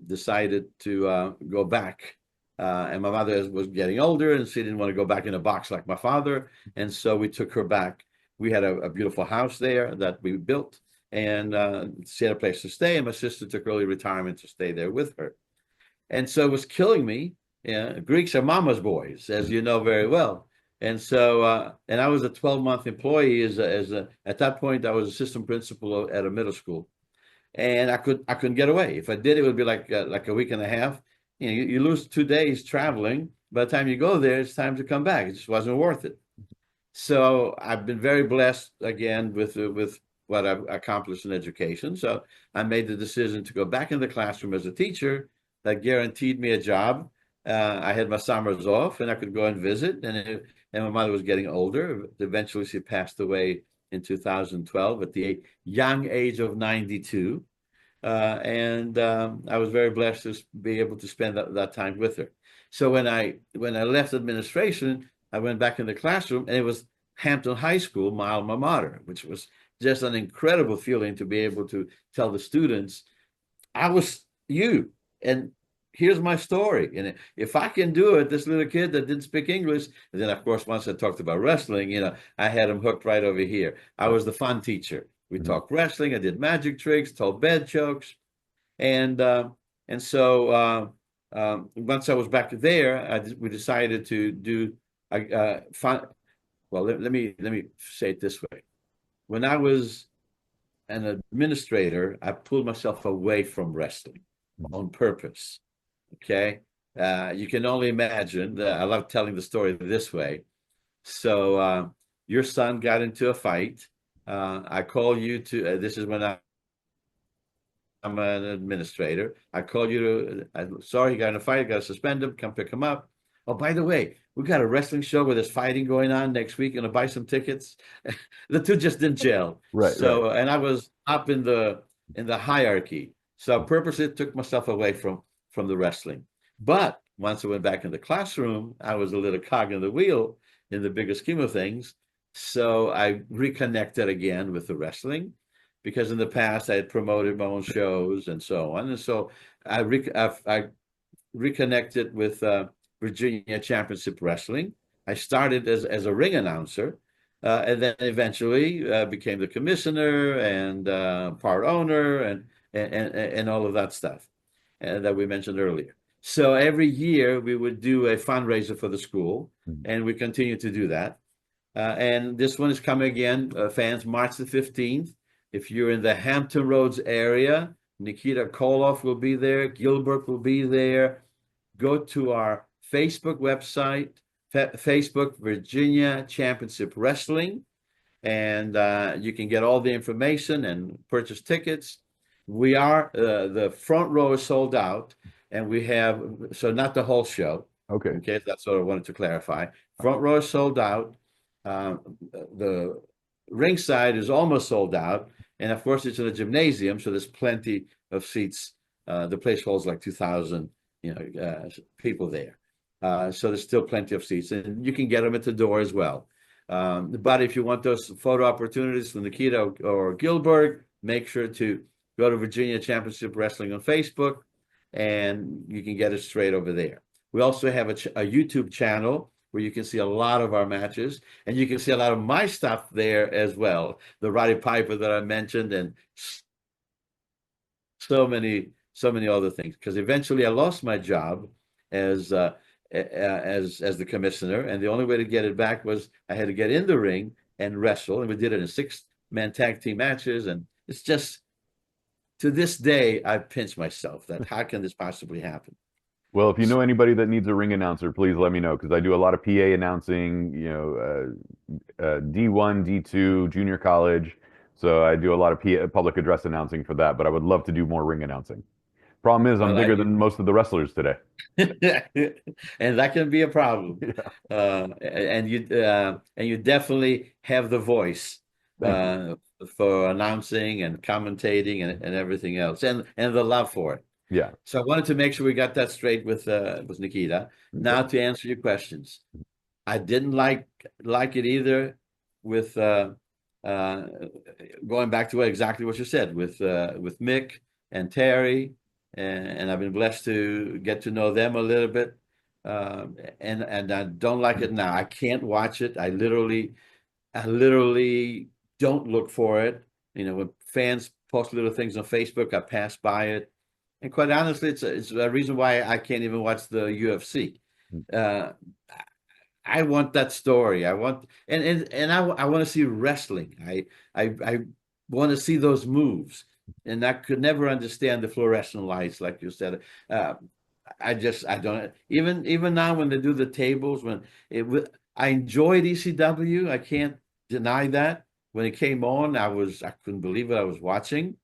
decided to go back. And my mother was getting older and she didn't want to go back in a box like my father. And so we took her back. We had a beautiful house there that we built, and she had a place to stay. And my sister took early retirement to stay there with her. And so it was killing me. Yeah, Greeks are mama's boys, as you know very well. And so, and I was a 12-month employee at that point, I was assistant principal at a middle school. And I couldn't get away. If I did, it would be like a week and a half. You know, you lose 2 days traveling. By the time you go there, it's time to come back. It just wasn't worth it. So I've been very blessed again with what I've accomplished in education. So I made the decision to go back in the classroom as a teacher. That guaranteed me a job. I had my summers off, and I could go and visit. And my mother was getting older. Eventually, she passed away in 2012 at the young age of 92. And I was very blessed to be able to spend that time with her. So when I left administration, I went back in the classroom, and it was Hampton High School, my alma mater, which was just an incredible feeling to be able to tell the students, I was you, and here's my story. And if I can do it, this little kid that didn't speak English, and then of course, once I talked about wrestling, I had him hooked right over here. I was the fun teacher. We talked wrestling. I did magic tricks, told bed jokes, and so once I was back there, we decided to do fun. Well, let me say it this way. When I was an administrator, I pulled myself away from wrestling on purpose. Okay. You can only imagine. I love telling the story this way. So your son got into a fight. I call you to, this is when I'm an administrator. I called you to, I'm sorry, he got in a fight. I got to suspend him. Come pick him up. Oh, by the way, we got a wrestling show where there's fighting going on next week. Gonna buy some tickets. The two just didn't gel. Right. So, and I was up in the hierarchy. So I purposely took myself away from the wrestling. But once I went back in the classroom, I was a little cog in the wheel in the bigger scheme of things. So I reconnected again with the wrestling, because in the past I had promoted my own shows and so on. And so I reconnected with Virginia Championship Wrestling. I started as a ring announcer, and then eventually became the commissioner and part owner and all of that stuff that we mentioned earlier. So every year we would do a fundraiser for the school, and we continue to do that. And this one is coming again, fans, March the 15th. If you're in the Hampton Roads area, Nikita Koloff will be there. Gilbert will be there. Go to our Facebook website, Facebook Virginia Championship Wrestling, and you can get all the information and purchase tickets. We are, the front row is sold out, and we have, so not the whole show. Okay. Okay, that's what I wanted to clarify. Front row is sold out. The ringside is almost sold out. And of course, it's in a gymnasium, so there's plenty of seats. The place holds like 2,000, people there. So there's still plenty of seats, and you can get them at the door as well. But if you want those photo opportunities from Nikita or Gilbert, make sure to go to Virginia Championship Wrestling on Facebook, and you can get it straight over there. We also have a YouTube channel where you can see a lot of our matches, and you can see a lot of my stuff there as well. The Roddy Piper that I mentioned, and so many other things. Because eventually I lost my job as the commissioner, and the only way to get it back was I had to get in the ring and wrestle, and we did it in 6-man tag team matches, and it's just to this day, I pinch myself that how can this possibly happen? Well, if you So, know anybody that needs a ring announcer, please let me know because I do a lot of PA announcing, D1, D2, junior college. So I do a lot of public address announcing for that, but I would love to do more ring announcing. Problem is, I'm well, bigger than most of the wrestlers today. and that can be a problem. Yeah, And you definitely have the voice thank you. for announcing and commentating and everything else, and the love for it. Yeah. So I wanted to make sure we got that straight with Nikita. Okay. Now to answer your questions, I didn't like it either with uh, going back to exactly what you said with Mick and Terry, and I've been blessed to get to know them a little bit. And I don't like it now. I can't watch it. I literally don't look for it. You know, when fans post little things on Facebook, I pass by it. And quite honestly, it's a reason why I can't even watch the UFC. Uh, I want that story. I want and I want to see wrestling. I want to see those moves. And I could never understand the fluorescent lights, like you said. Uh, I don't even now when they do the tables I enjoyed ECW. I can't deny that. When it came on, I couldn't believe what I was watching.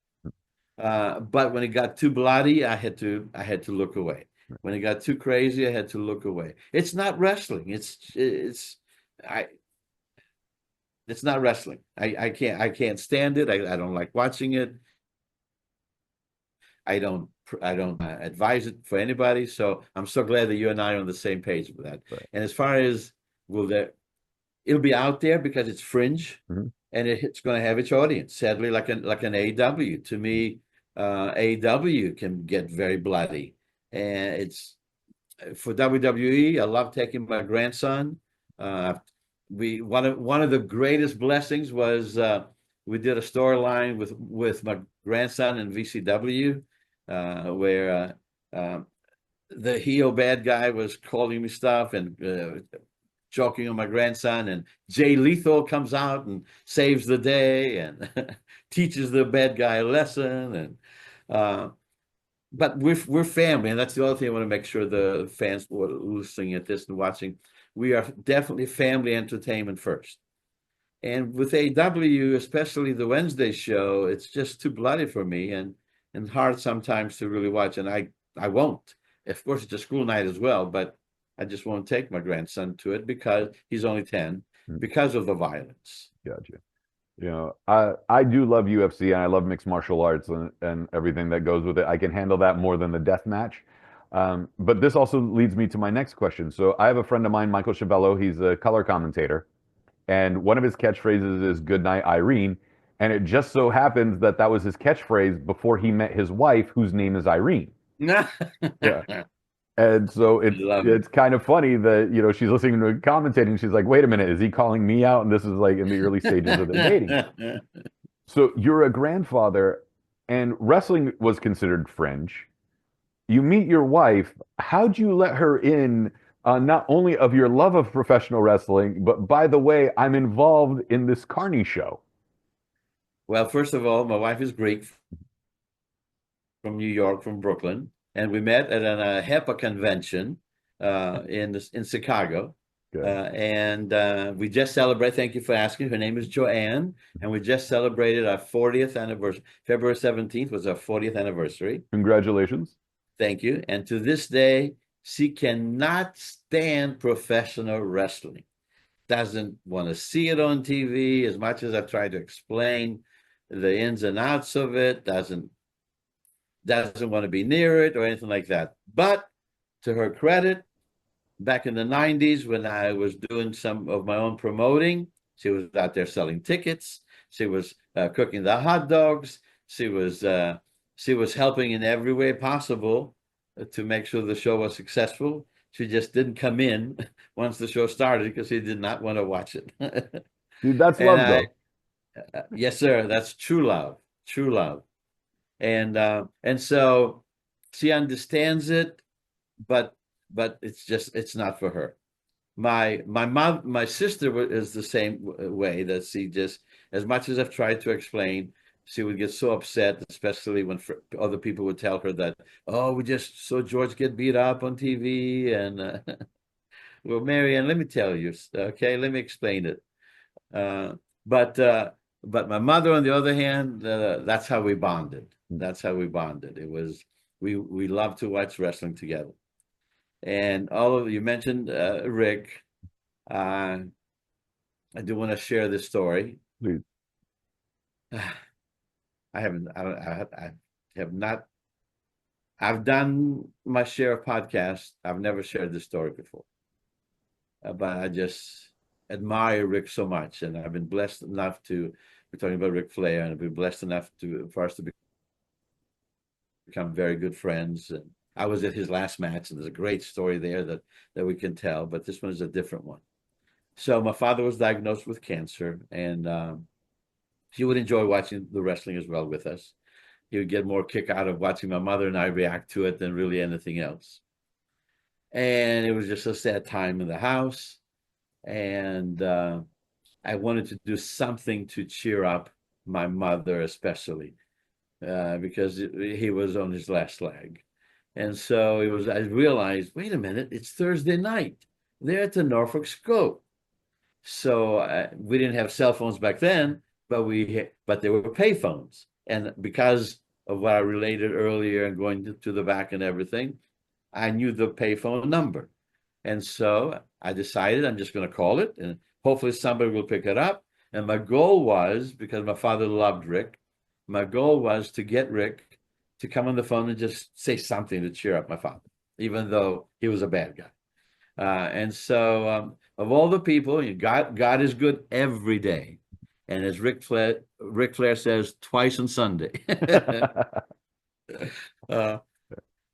But when it got too bloody, I had to look away. When it got too crazy, I had to look away. It's not wrestling. I it's not wrestling. I can't stand it. I don't like watching it. I don't advise it for anybody. So I'm so glad that you and I are on the same page with that. Right. And as far as will there, it'll be out there because it's fringe, Hmm. and it's going to have its audience. Sadly, like an AEW. To me, AEW can get very bloody, and it's for WWE. I love taking my grandson. Uh, we one of the greatest blessings was we did a storyline with my grandson in VCW where the heel bad guy was calling me stuff and joking on my grandson, and Jay Lethal comes out and saves the day and teaches the bad guy a lesson. And but we're family, and that's the other thing I want to make sure the fans who are listening at this and watching, we are definitely family entertainment first. And with AW, especially the Wednesday show, it's just too bloody for me and hard sometimes to really watch. And I won't. Of course, it's a school night as well, but I just won't take my grandson to it because he's only 10 because of the violence. Gotcha. I do love UFC and I love mixed martial arts and everything that goes with it. I can handle that more than the death match. But this also leads me to my next question. So I have a friend of mine, Michael Schiavello. He's a color commentator. And one of his catchphrases is "Good night, Irene." And it just so happens that that was his catchphrase before he met his wife, whose name is Irene. Yeah. And so Love it. it's kind of funny that, she's listening to him commentating. She's like, wait a minute, is he calling me out? And this is like in the early stages of their dating. So you're a grandfather and wrestling was considered fringe. You meet your wife. How'd you let her in not only of your love of professional wrestling, but by the way, I'm involved in this Carney show? Well, first of all, my wife is Greek from New York, from Brooklyn, and we met at a HEPA convention in Chicago. Good. And we just celebrate. Thank you for asking. Her name is Joanne, and we just celebrated our 40th anniversary. February 17th was our 40th anniversary. Congratulations. Thank you. And to this day, she cannot stand professional wrestling. Doesn't want to see it on TV as much as I've tried to explain the ins and outs of it. Doesn't want to be near it or anything like that. But to her credit, back in the 90s, when I was doing some of my own promoting, she was out there selling tickets. She was cooking the hot dogs. She was helping in every way possible to make sure the show was successful. She just didn't come in once the show started because she did not want to watch it. Dude, that's love, though. Yes, sir. That's true love. True love. And so she understands it, but it's not for her. My mom, my sister is the same way, that she just, as much as I've tried to explain, she would get so upset, especially when other people would tell her that, oh, we just saw George get beat up on TV. And well, Marianne, let me tell you, okay, let me explain it. Uh, but my mother, on the other hand, that's how we bonded. That's how we bonded. It was we loved to watch wrestling together. And all of you mentioned Rick. I do want to share this story. Please. I have not. I've done my share of podcasts. I've never shared this story before, but I just admire Rick so much, and I've been blessed enough to. We're talking about Ric Flair, and I've been blessed enough for us to become very good friends. And I was at his last match, and there's a great story there that we can tell, but this one is a different one. So my father was diagnosed with cancer, and he would enjoy watching the wrestling as well with us. He would get more kick out of watching my mother and I react to it than really anything else. And it was just a sad time in the house. And I wanted to do something to cheer up my mother, especially because he was on his last leg. And so I realized, wait a minute, it's Thursday night. They're at the Norfolk Scope. So we didn't have cell phones back then, but there were pay phones. And because of what I related earlier and going to the back and everything, I knew the payphone number. And so I decided I'm just going to call it, and hopefully somebody will pick it up. And my goal was, because my father loved Rick, my goal was to get Rick to come on the phone and just say something to cheer up my father, even though he was a bad guy. And so of all the people, God is good every day. And as Ric Flair says, twice on Sunday.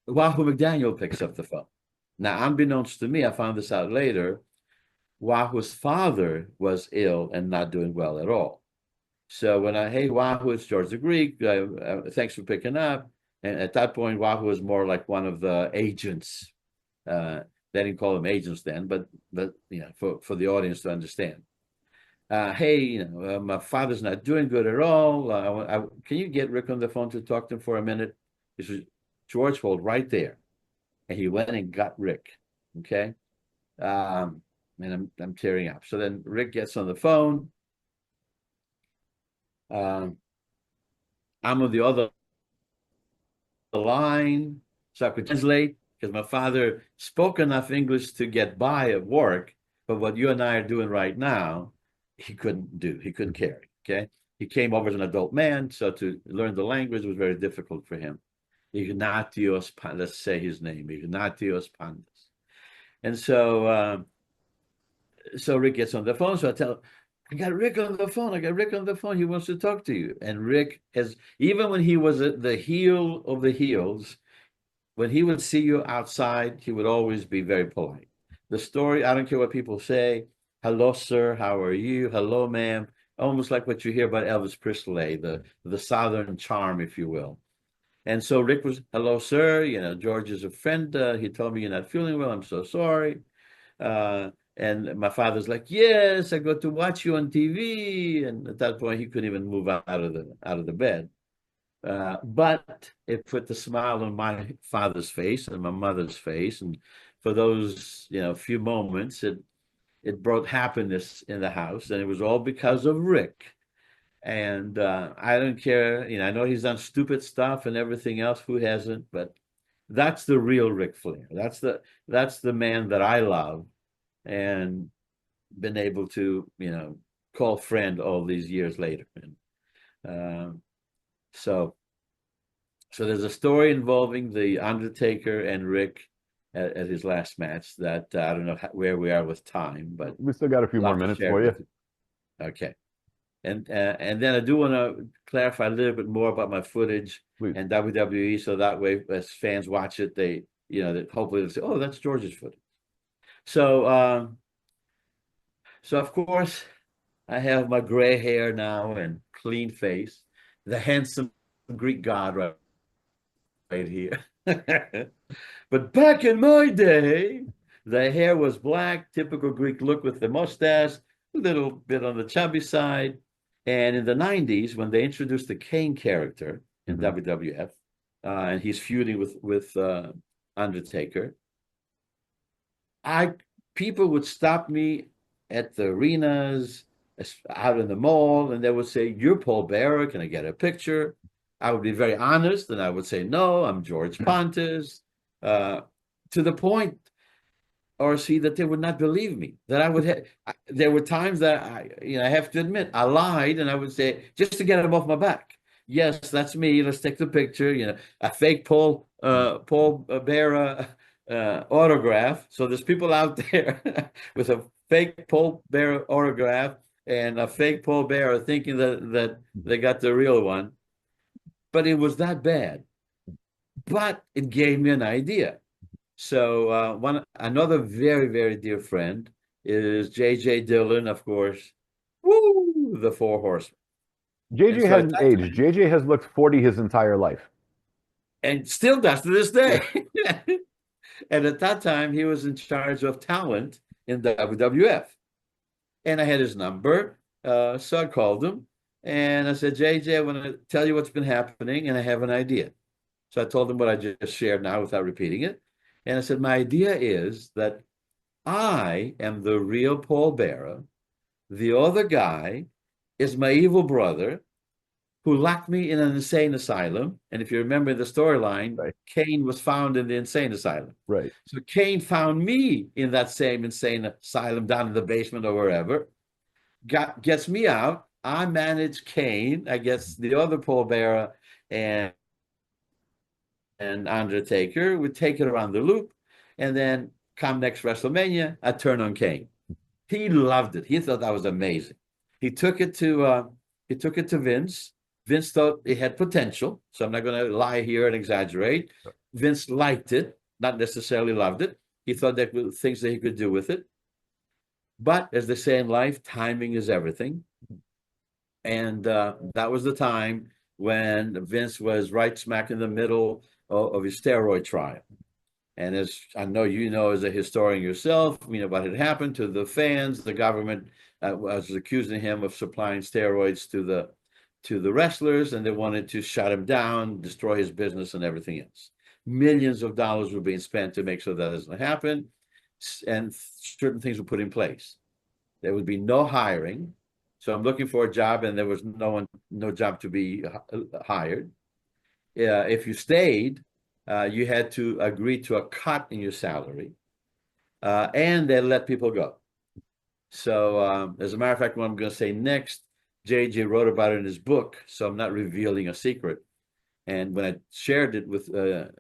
Wahoo McDaniel picks up the phone. Now, unbeknownst to me, I found this out later, Wahoo's father was ill and not doing well at all. So when hey, Wahoo, it's George the Greek. Thanks for picking up. And at that point, Wahoo was more like one of the agents. They didn't call them agents then, but for the audience to understand. Hey, my father's not doing good at all. Can you get Rick on the phone to talk to him for a minute? This was George, hold right there. And he went and got Rick. Okay. And I'm tearing up. So then Rick gets on the phone. I'm on the other line, so I could translate, because my father spoke enough English to get by at work, but what you and I are doing right now, he couldn't do. He couldn't carry. Okay. He came over as an adult man, so to learn the language was very difficult for him. Ignatios, let's say his name, Ignatios Pantas. And so Rick gets on the phone. So I tell him, I got Rick on the phone. I got Rick on the phone. He wants to talk to you. And Rick even when he was at the heel of the heels, when he would see you outside, he would always be very polite. The story, I don't care what people say. Hello, sir. How are you? Hello, ma'am. Almost like what you hear about Elvis Presley, the Southern charm, if you will. And so Rick was, hello, sir. George is a friend. He told me you're not feeling well. I'm so sorry. And my father's like, yes, I got to watch you on TV. And at that point, he couldn't even move out of the bed. But it put the smile on my father's face and my mother's face. And for those, few moments, it brought happiness in the house. And it was all because of Rick. And I don't care. I know he's done stupid stuff and everything else. Who hasn't? But that's the real Ric Flair. That's the man that I love and been able to, call friend all these years later. And so there's a story involving the Undertaker and Rick at his last match that I don't know where we are with time, but we still got a few more minutes for you. Okay. And then I do want to clarify a little bit more about my footage. Please. And WWE, so that way, as fans watch it, they, that hopefully they'll say, "Oh, that's George's footage." So of course, I have my gray hair now and clean face, the handsome Greek god right here. But back in my day, the hair was black, typical Greek look with the mustache, a little bit on the chubby side. And in the 90s, when they introduced the Kane character in WWF, and he's feuding with Undertaker, people would stop me at the arenas, out in the mall, and they would say, "You're Paul Bearer. Can I get a picture?" I would be very honest, and I would say, "No, I'm George Pantas," to the point, RC, that they would not believe me. That I would there were times that I have to admit, I lied, and I would say, just to get them off my back, "Yes, that's me. Let's take the picture." A fake Paul Bearer autograph. So there's people out there with a fake Paul Bearer autograph and a fake Paul Bearer thinking that they got the real one. But it was that bad. But it gave me an idea. So another very, very dear friend is J.J. Dillon, of course. Woo! The Four Horsemen. JJ hasn't aged. JJ has looked 40 his entire life. And still does to this day. And at that time, he was in charge of talent in the WWF. And I had his number. So I called him. And I said, "JJ, I want to tell you what's been happening, and I have an idea." So I told him what I just shared now without repeating it. And I said, "My idea is that I am the real Paul Bearer. The other guy is my evil brother who locked me in an insane asylum." And if you remember the storyline, right, Kane was found in the insane asylum. Right. So Kane found me in that same insane asylum down in the basement or wherever, gets me out. I manage Kane, I guess the other Paul Bearer and Undertaker would take it around the loop, and then come next WrestleMania, I turn on Kane. He loved it. He thought that was amazing. He took it to Vince. Vince thought it had potential, so I'm not going to lie here and exaggerate. Vince liked it, not necessarily loved it. He thought there were things that he could do with it. But as they say in life, timing is everything. And that was the time when Vince was right smack in the middle of his steroid trial. And as I know you know, as a historian yourself, what had happened to the fans. The government was accusing him of supplying steroids to the wrestlers, and they wanted to shut him down, destroy his business and everything else. Millions of dollars were being spent to make sure that doesn't happen, and certain things were put in place. There would be no hiring. So I'm looking for a job, and there was no job to be hired. If you stayed, you had to agree to a cut in your salary, and they let people go. So as a matter of fact, what I'm going to say next, JJ wrote about it in his book, so I'm not revealing a secret. And when I shared it with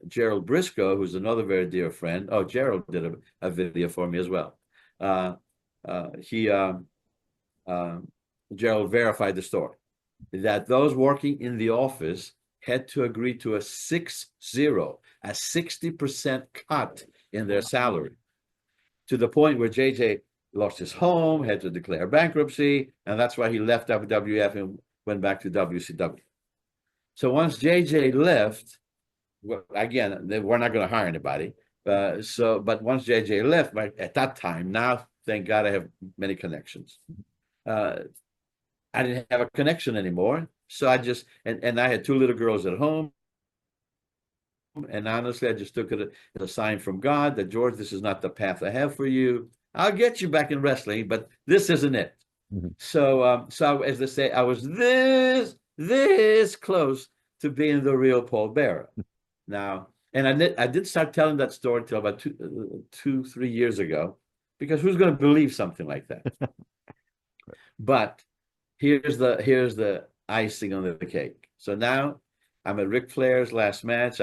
Gerald Briscoe, who's another very dear friend, Gerald did a video for me as well. Gerald verified the story, that those working in the office had to agree to a 60% cut in their salary, to the point where JJ lost his home, had to declare bankruptcy, and that's why he left WWF and went back to WCW. So once JJ left, again, they were not going to hire anybody. But once JJ left, at that time, now, thank God I have many connections. I didn't have a connection anymore. So I just, and I had two little girls at home. And honestly, I just took it as a sign from God that, "George, this is not the path I have for you. I'll get you back in wrestling, but this isn't it." Mm-hmm. So as they say, I was this close to being the real Paul Bearer. Now, and I did start telling that story until about 3 years ago, because who's going to believe something like that? But here's the icing on the cake. So now I'm at Ric Flair's last match.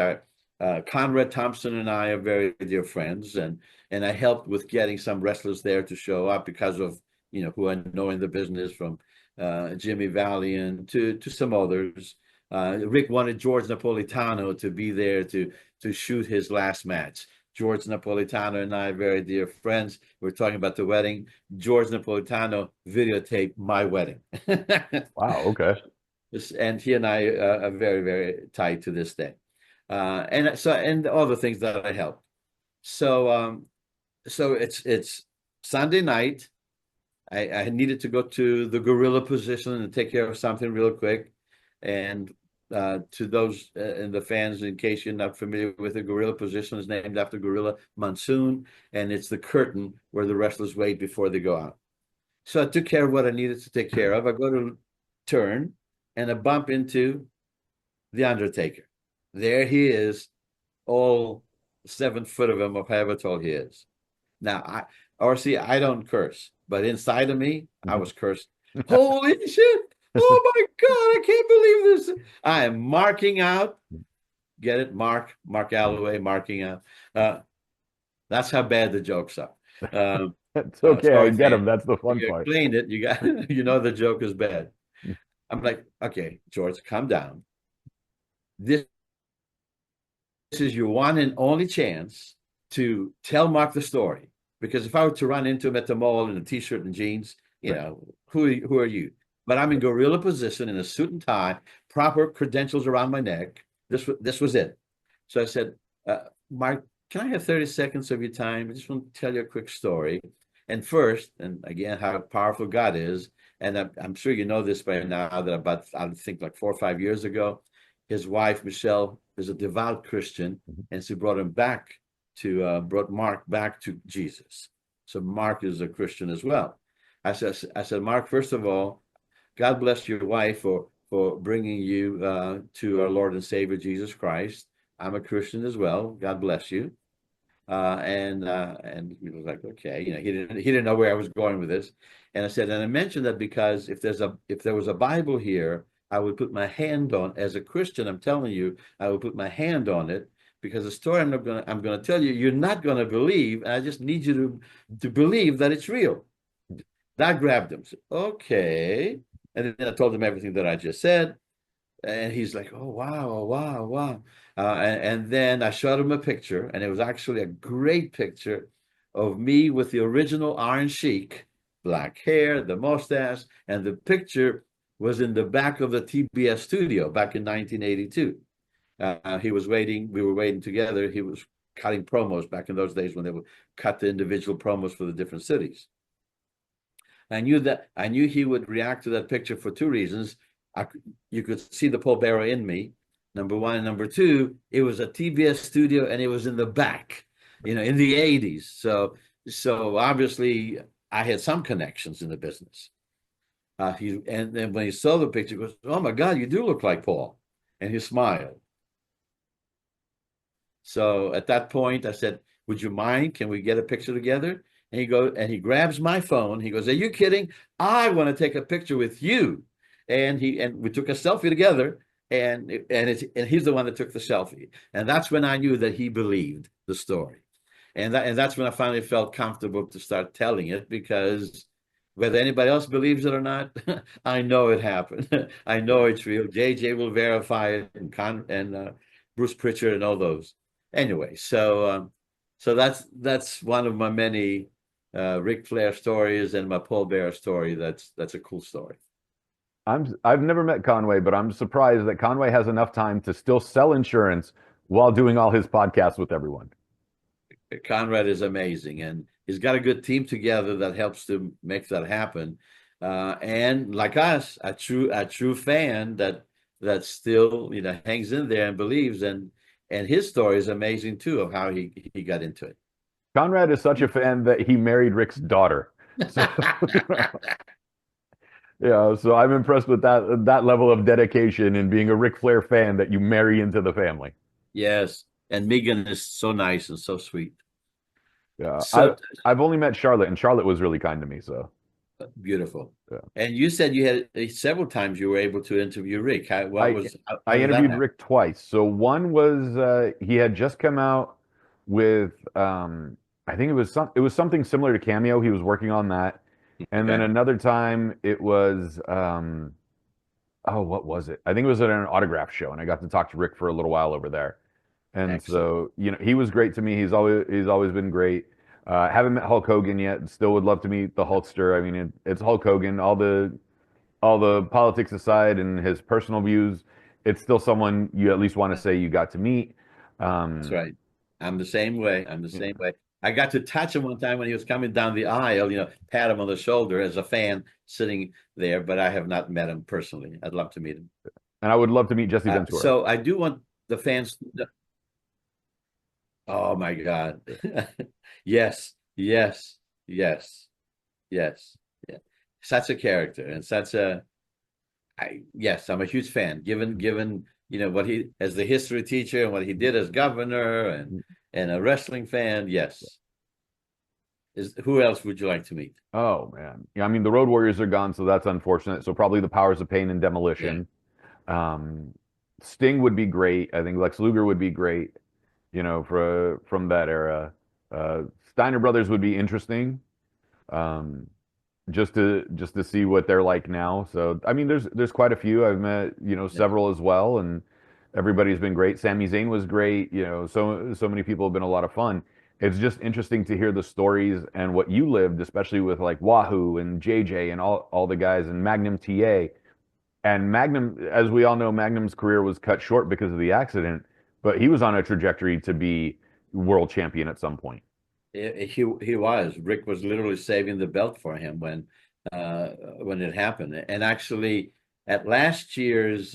Conrad Thompson and I are very dear friends, and I helped with getting some wrestlers there to show up because of who I know in the business, from Jimmy Valiant to some others. Rick wanted George Napolitano to be there to shoot his last match. George Napolitano and I are very dear friends. We're talking about the wedding. George Napolitano videotaped my wedding. Wow, okay. And he and I are very, very tight to this day. And all the things that I helped. So it's Sunday night. I needed to go to the gorilla position and take care of something real quick. And to those in the fans, in case you're not familiar with the gorilla position, is named after Gorilla Monsoon, and it's the curtain where the wrestlers wait before they go out. So I took care of what I needed to take care of. I go to turn, and I bump into the Undertaker. There he is, all 7 foot of him, or however tall he is. Now, I don't curse, but inside of me, I was cursed. Holy shit! Oh my God, I can't believe this. I am marking out. Get it? Mark Alloway, marking out. That's how bad the jokes are. It's okay. Sorry, I get fan. them. That's the fun You part. explained it. You got, you know, the joke is bad. I'm like, okay, George, calm down. This is your one and only chance to tell Mark the story. Because if I were to run into him at the mall in a t-shirt and jeans, you know, who are you? But I'm in gorilla position in a suit and tie, proper credentials around my neck. This was it. So I said, Mark, can I have 30 seconds of your time? I just want to tell you a quick story. And first, and again, how powerful God is, and I'm sure you know this by now, that about, I think like 4 or 5 years ago, his wife, Michelle, is a devout Christian, and she brought Mark back to Jesus. So Mark is a Christian as well. I said, Mark, first of all, God bless your wife for bringing you to our Lord and Savior, Jesus Christ. I'm a Christian as well. God bless you. And he was like, okay, you know, he didn't know where I was going with this. And I said, and I mentioned that because if there was a Bible here, I would put my hand on, as a Christian, I'm telling you, I would put my hand on it, because the story I'm gonna tell you, you're not gonna believe, and I just need you to believe that it's real. That grabbed him. So, okay. And then I told him everything that I just said. And he's like, oh, wow, oh, wow, wow. And then I showed him a picture, and it was actually a great picture of me with the original Iron Sheik, black hair, the mustache, and the picture was in the back of the TBS studio back in 1982. We were waiting together. He was cutting promos back in those days when they would cut the individual promos for the different cities. I knew he would react to that picture for 2 reasons. You could see the pallbearer in me, number one. And number two, it was a TBS studio, and it was in the back, you know, in the 80s. So obviously I had some connections in the business. And then when he saw the picture, he goes, oh my God, you do look like Paul. And he smiled. So at that point I said, would you mind? Can we get a picture together? And he grabs my phone. He goes, are you kidding? I want to take a picture with you. And we took a selfie together, and he's the one that took the selfie. And that's when I knew that he believed the story. And that's when I finally felt comfortable to start telling it, because whether anybody else believes it or not, I know it happened. I know it's real. JJ will verify it, and Bruce Pritchard and all those. Anyway, so that's one of my many Ric Flair stories, and my Paul Bearer story. That's a cool story. I've never met Conway, but I'm surprised that Conway has enough time to still sell insurance while doing all his podcasts with everyone. Conrad is amazing, and he's got a good team together that helps to make that happen. And like us, a true fan that still, you know, hangs in there and believes, and his story is amazing too, of how he got into it. Conrad is such a fan that he married Rick's daughter. So, yeah, so I'm impressed with that level of dedication and being a Ric Flair fan that you marry into the family. Yes, and Megan is so nice and so sweet. Yeah, So I've only met Charlotte, and Charlotte was really kind to me. So beautiful. yeah. And you said you had several times you were able to interview Rick. How I did that interviewed happen? Rick twice. So one was he had just come out with I think it was something similar to Cameo. He was working on that. And then Okay, another time it was oh, what was it? I think it was at an autograph show, and I got to talk to Rick for a little while over there. And excellent. so, you know, he was great to me. He's always been great. Haven't met Hulk Hogan yet. Still would love to meet the Hulkster. I mean, it's Hulk Hogan. All the politics aside and his personal views, it's still someone you at least want to say you got to meet. That's Um, right. I'm the same way. I'm the yeah. same way. I got to touch him one time when he was coming down the aisle, pat him on the shoulder as a fan sitting there, but I have not met him personally. I'd love to meet him. And I would love to meet Jesse Ventura. So I do want the fans. Oh my God. Yes, yes, yes, yes. Yeah. Such a character and yes, I'm a huge fan, given what he as the history teacher and what he did as governor and a wrestling fan. Yes. Who else would you like to meet? Oh man. Yeah, I mean the Road Warriors are gone, so that's unfortunate. So probably the Powers of Pain and Demolition. Yeah. Sting would be great. I think Lex Luger would be great, from that era. Steiner Brothers would be interesting. Just to see what they're like now. So I mean, there's quite a few. I've met several as well, and everybody's been great. Sami Zayn was great. So many people have been a lot of fun. It's just interesting to hear the stories and what you lived, especially with like Wahoo and JJ and all the guys and Magnum TA. And Magnum, as we all know, Magnum's career was cut short because of the accident, but he was on a trajectory to be world champion at some point. He was. Rick was literally saving the belt for him when it happened. And actually, at last year's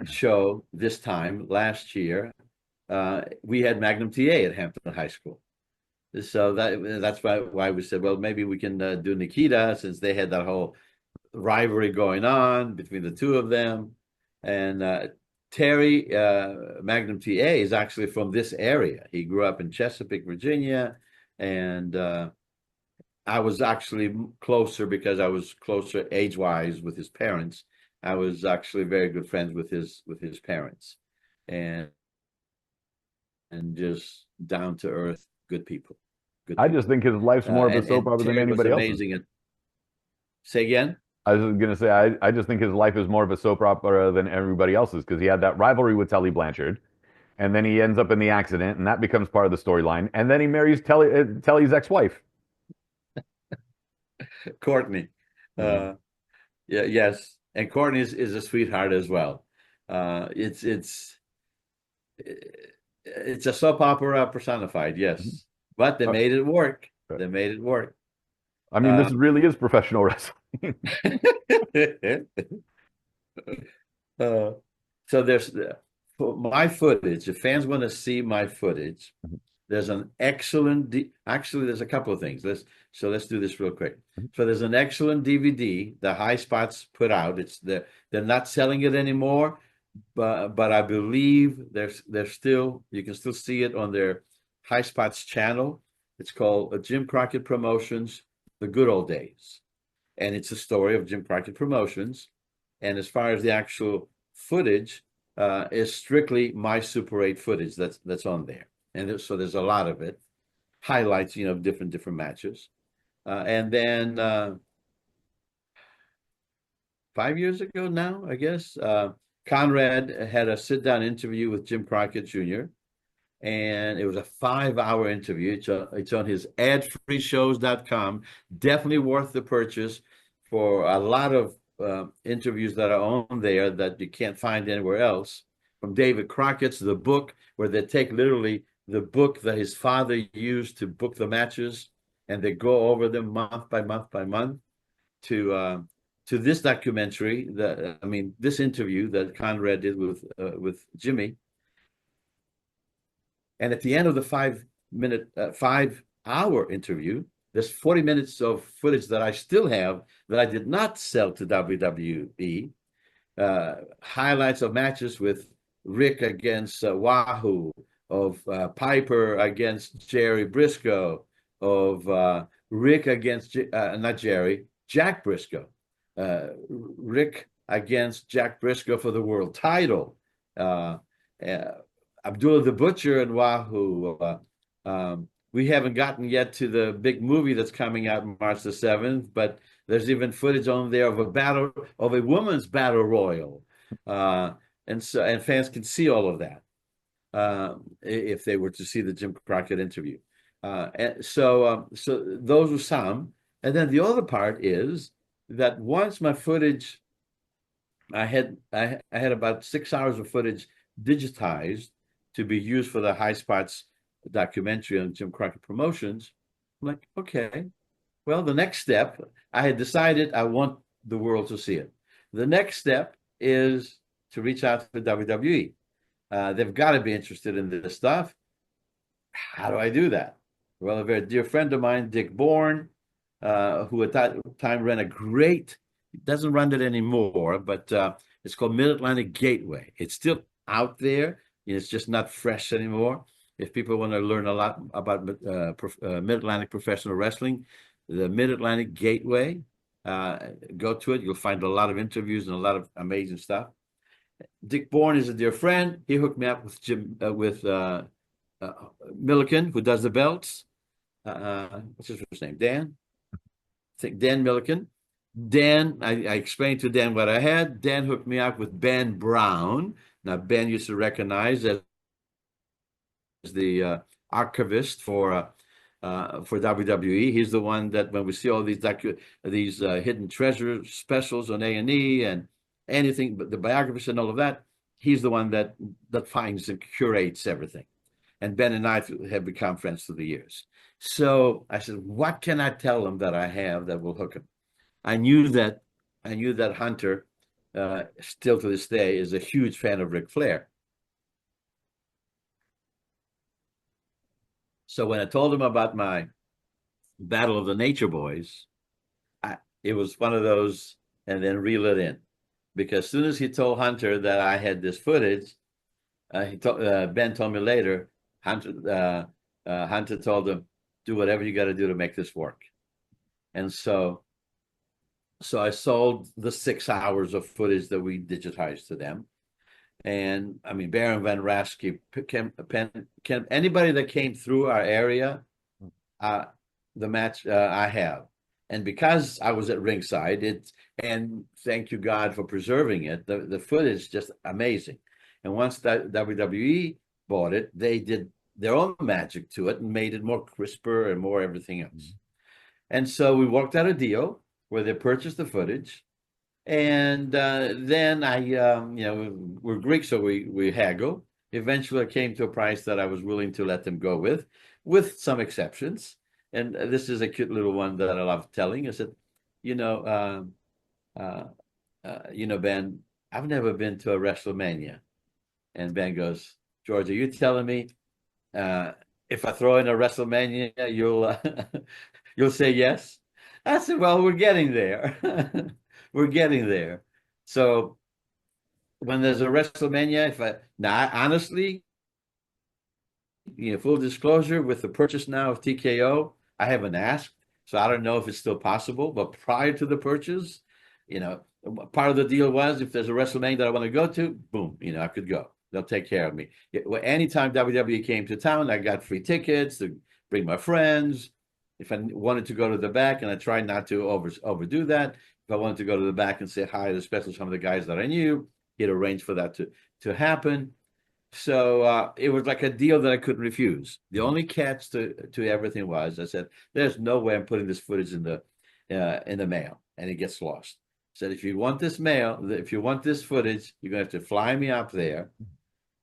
show, this time last year, we had Magnum TA at Hampton High School. So that's why we said, well, maybe we can do Nikita, since they had that whole rivalry going on between the two of them. And Terry, Magnum TA, is actually from this area. He grew up in Chesapeake, Virginia. And I was actually closer because I was closer age-wise with his parents. I was actually very good friends with his parents, and just down to earth, good people. I just think his life's more of a soap opera than anybody else's. Say again? I was going to say, I just think his life is more of a soap opera than everybody else's, because he had that rivalry with Tully Blanchard. And then he ends up in the accident, and that becomes part of the storyline. And then he marries Telly's ex-wife, Courtney. Yes, and Courtney is a sweetheart as well. It's a soap opera personified, yes, but they made it work. They made it work. I mean, this really is professional wrestling. So there's my footage. If fans want to see my footage, there's an excellent. Actually, there's a couple of things. Let's do this real quick. So there's an excellent DVD the High Spots put out. They're not selling it anymore, but I believe there's still, you can still see it on their High Spots channel. It's called Jim Crockett Promotions: The Good Old Days, and it's a story of Jim Crockett Promotions. And as far as the actual footage, is strictly my Super 8 footage that's on there, and so there's a lot of it, highlights different matches, and then 5 years ago now, I guess, Conrad had a sit-down interview with Jim Crockett Jr., and it was a 5-hour interview. It's on his adfreeshows.com. Definitely worth the purchase for a lot of interviews that are on there that you can't find anywhere else. From David Crockett's The Book, where they take literally the book that his father used to book the matches, and they go over them month by month by month, to this documentary, this interview that Conrad did with Jimmy. And at the end of the 5-hour interview, there's 40 minutes of footage that I still have that I did not sell to WWE. Highlights of matches with Rick against Wahoo, of Piper against Jerry Briscoe, of Rick against, not Jerry, Jack Briscoe. Rick against Jack Briscoe for the world title. Abdullah the Butcher and Wahoo. We haven't gotten yet to the big movie that's coming out March the 7th, but there's even footage on there of a women's battle royal, and fans can see all of that if they were to see the Jim Crockett interview. So those are some, and then the other part is that once my footage, I had about 6 hours of footage digitized to be used for the High Spots documentary on Jim Crockett Promotions. I'm like, okay, well, the next step, I had decided I want the world to see it. The next step is to reach out to WWE. They've got to be interested in this stuff. How do I do that? Well, a very dear friend of mine, Dick Bourne, who at that time ran a great, doesn't run it anymore, but it's called Mid-Atlantic Gateway. It's still out there. It's just not fresh anymore. If people want to learn a lot about Mid-Atlantic professional wrestling, the Mid-Atlantic Gateway, go to it. You'll find a lot of interviews and a lot of amazing stuff. Dick Bourne is a dear friend. He hooked me up with Milliken, who does the belts. What's his first name? Dan? I think Dan Milliken. Dan, I explained to Dan what I had. Dan hooked me up with Ben Brown. Now, Ben used to recognize as the archivist for WWE. He's the one that when we see all these hidden treasure specials on A&E and anything, but the biographies and all of that, he's the one that finds and curates everything. And Ben and I have become friends through the years. So I said, what can I tell him that I have that will hook him? I knew that Hunter, still to this day, is a huge fan of Ric Flair. So when I told him about my Battle of the Nature Boys, it was one of those, and then reel it in. Because as soon as he told Hunter that I had this footage, Ben told me later, Hunter told him, do whatever you got to do to make this work. And so I sold the 6 hours of footage that we digitized to them. And I mean, Baron Van Raschke, anybody that came through our area, the match I have. And because I was at ringside, and thank you God for preserving it, the footage is just amazing. And once that WWE bought it, they did their own magic to it and made it more crisper and more everything else. Mm-hmm. And so we worked out a deal where they purchased the footage. And then we're Greek, so we haggle. Eventually, I came to a price that I was willing to let them go with some exceptions. And this is a cute little one that I love telling. I said, Ben, I've never been to a WrestleMania. And Ben goes, George, are you telling me if I throw in a WrestleMania, you'll say yes? I said, well, we're getting there. We're getting there. So when there's a WrestleMania, honestly, full disclosure, with the purchase now of TKO, I haven't asked, so I don't know if it's still possible. But prior to the purchase, part of the deal was if there's a WrestleMania that I want to go to, boom, I could go. They'll take care of me. Anytime WWE came to town, I got free tickets to bring my friends. If I wanted to go to the back, and I tried not to overdo that, if I wanted to go to the back and say hi, especially some of the guys that I knew, he'd arrange for that to happen. So it was like a deal that I couldn't refuse. The only catch to everything was, I said, there's no way I'm putting this footage in the mail and it gets lost. I said, if you want this footage, you're going to have to fly me up there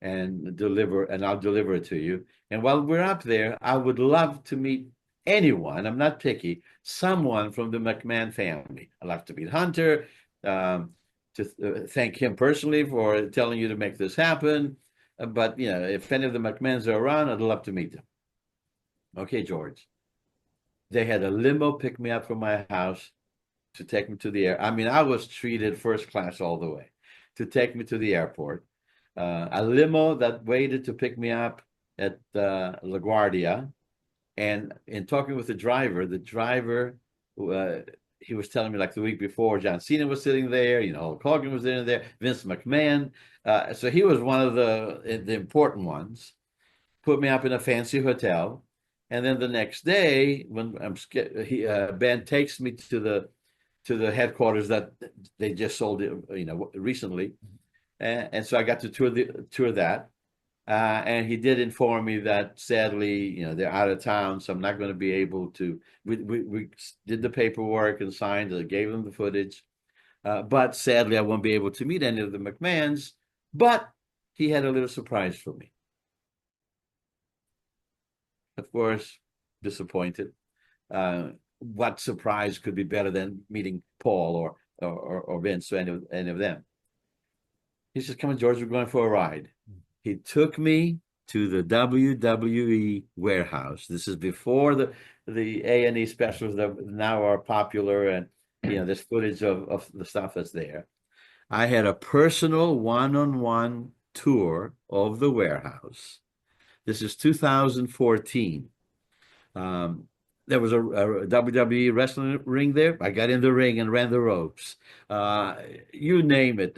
and I'll deliver it to you. And while we're up there, I would love to meet anyone, I'm not picky, someone from the McMahon family. I'd love to meet Hunter, to thank him personally for telling you to make this happen. But, if any of the McMahons are around, I'd love to meet them. Okay, George. They had a limo pick me up from my house to take me to the air. I mean, I was treated first class all the way to take me to the airport. A limo that waited to pick me up at LaGuardia. And in talking with the driver, he was telling me like the week before, John Cena was sitting there, Hulk Hogan was sitting there, Vince McMahon. So he was one of the important ones. Put me up in a fancy hotel. And then the next day, when Ben takes me to the headquarters that they just sold, recently. And so I got to tour that. And he did inform me that sadly, they're out of town, so I'm not going to be able to. We did the paperwork and signed. I gave them the footage, but sadly, I won't be able to meet any of the McMahons. But he had a little surprise for me. of course, disappointed. What surprise could be better than meeting Paul or Vince or any of them? He says, "Come on, George, we're going for a ride." He took me to the WWE warehouse. This is before the A&E specials that now are popular, and there's footage of the stuff that's there. I had a personal one-on-one tour of the warehouse. This is 2014. There was a WWE wrestling ring there. I got in the ring and ran the ropes. You name it,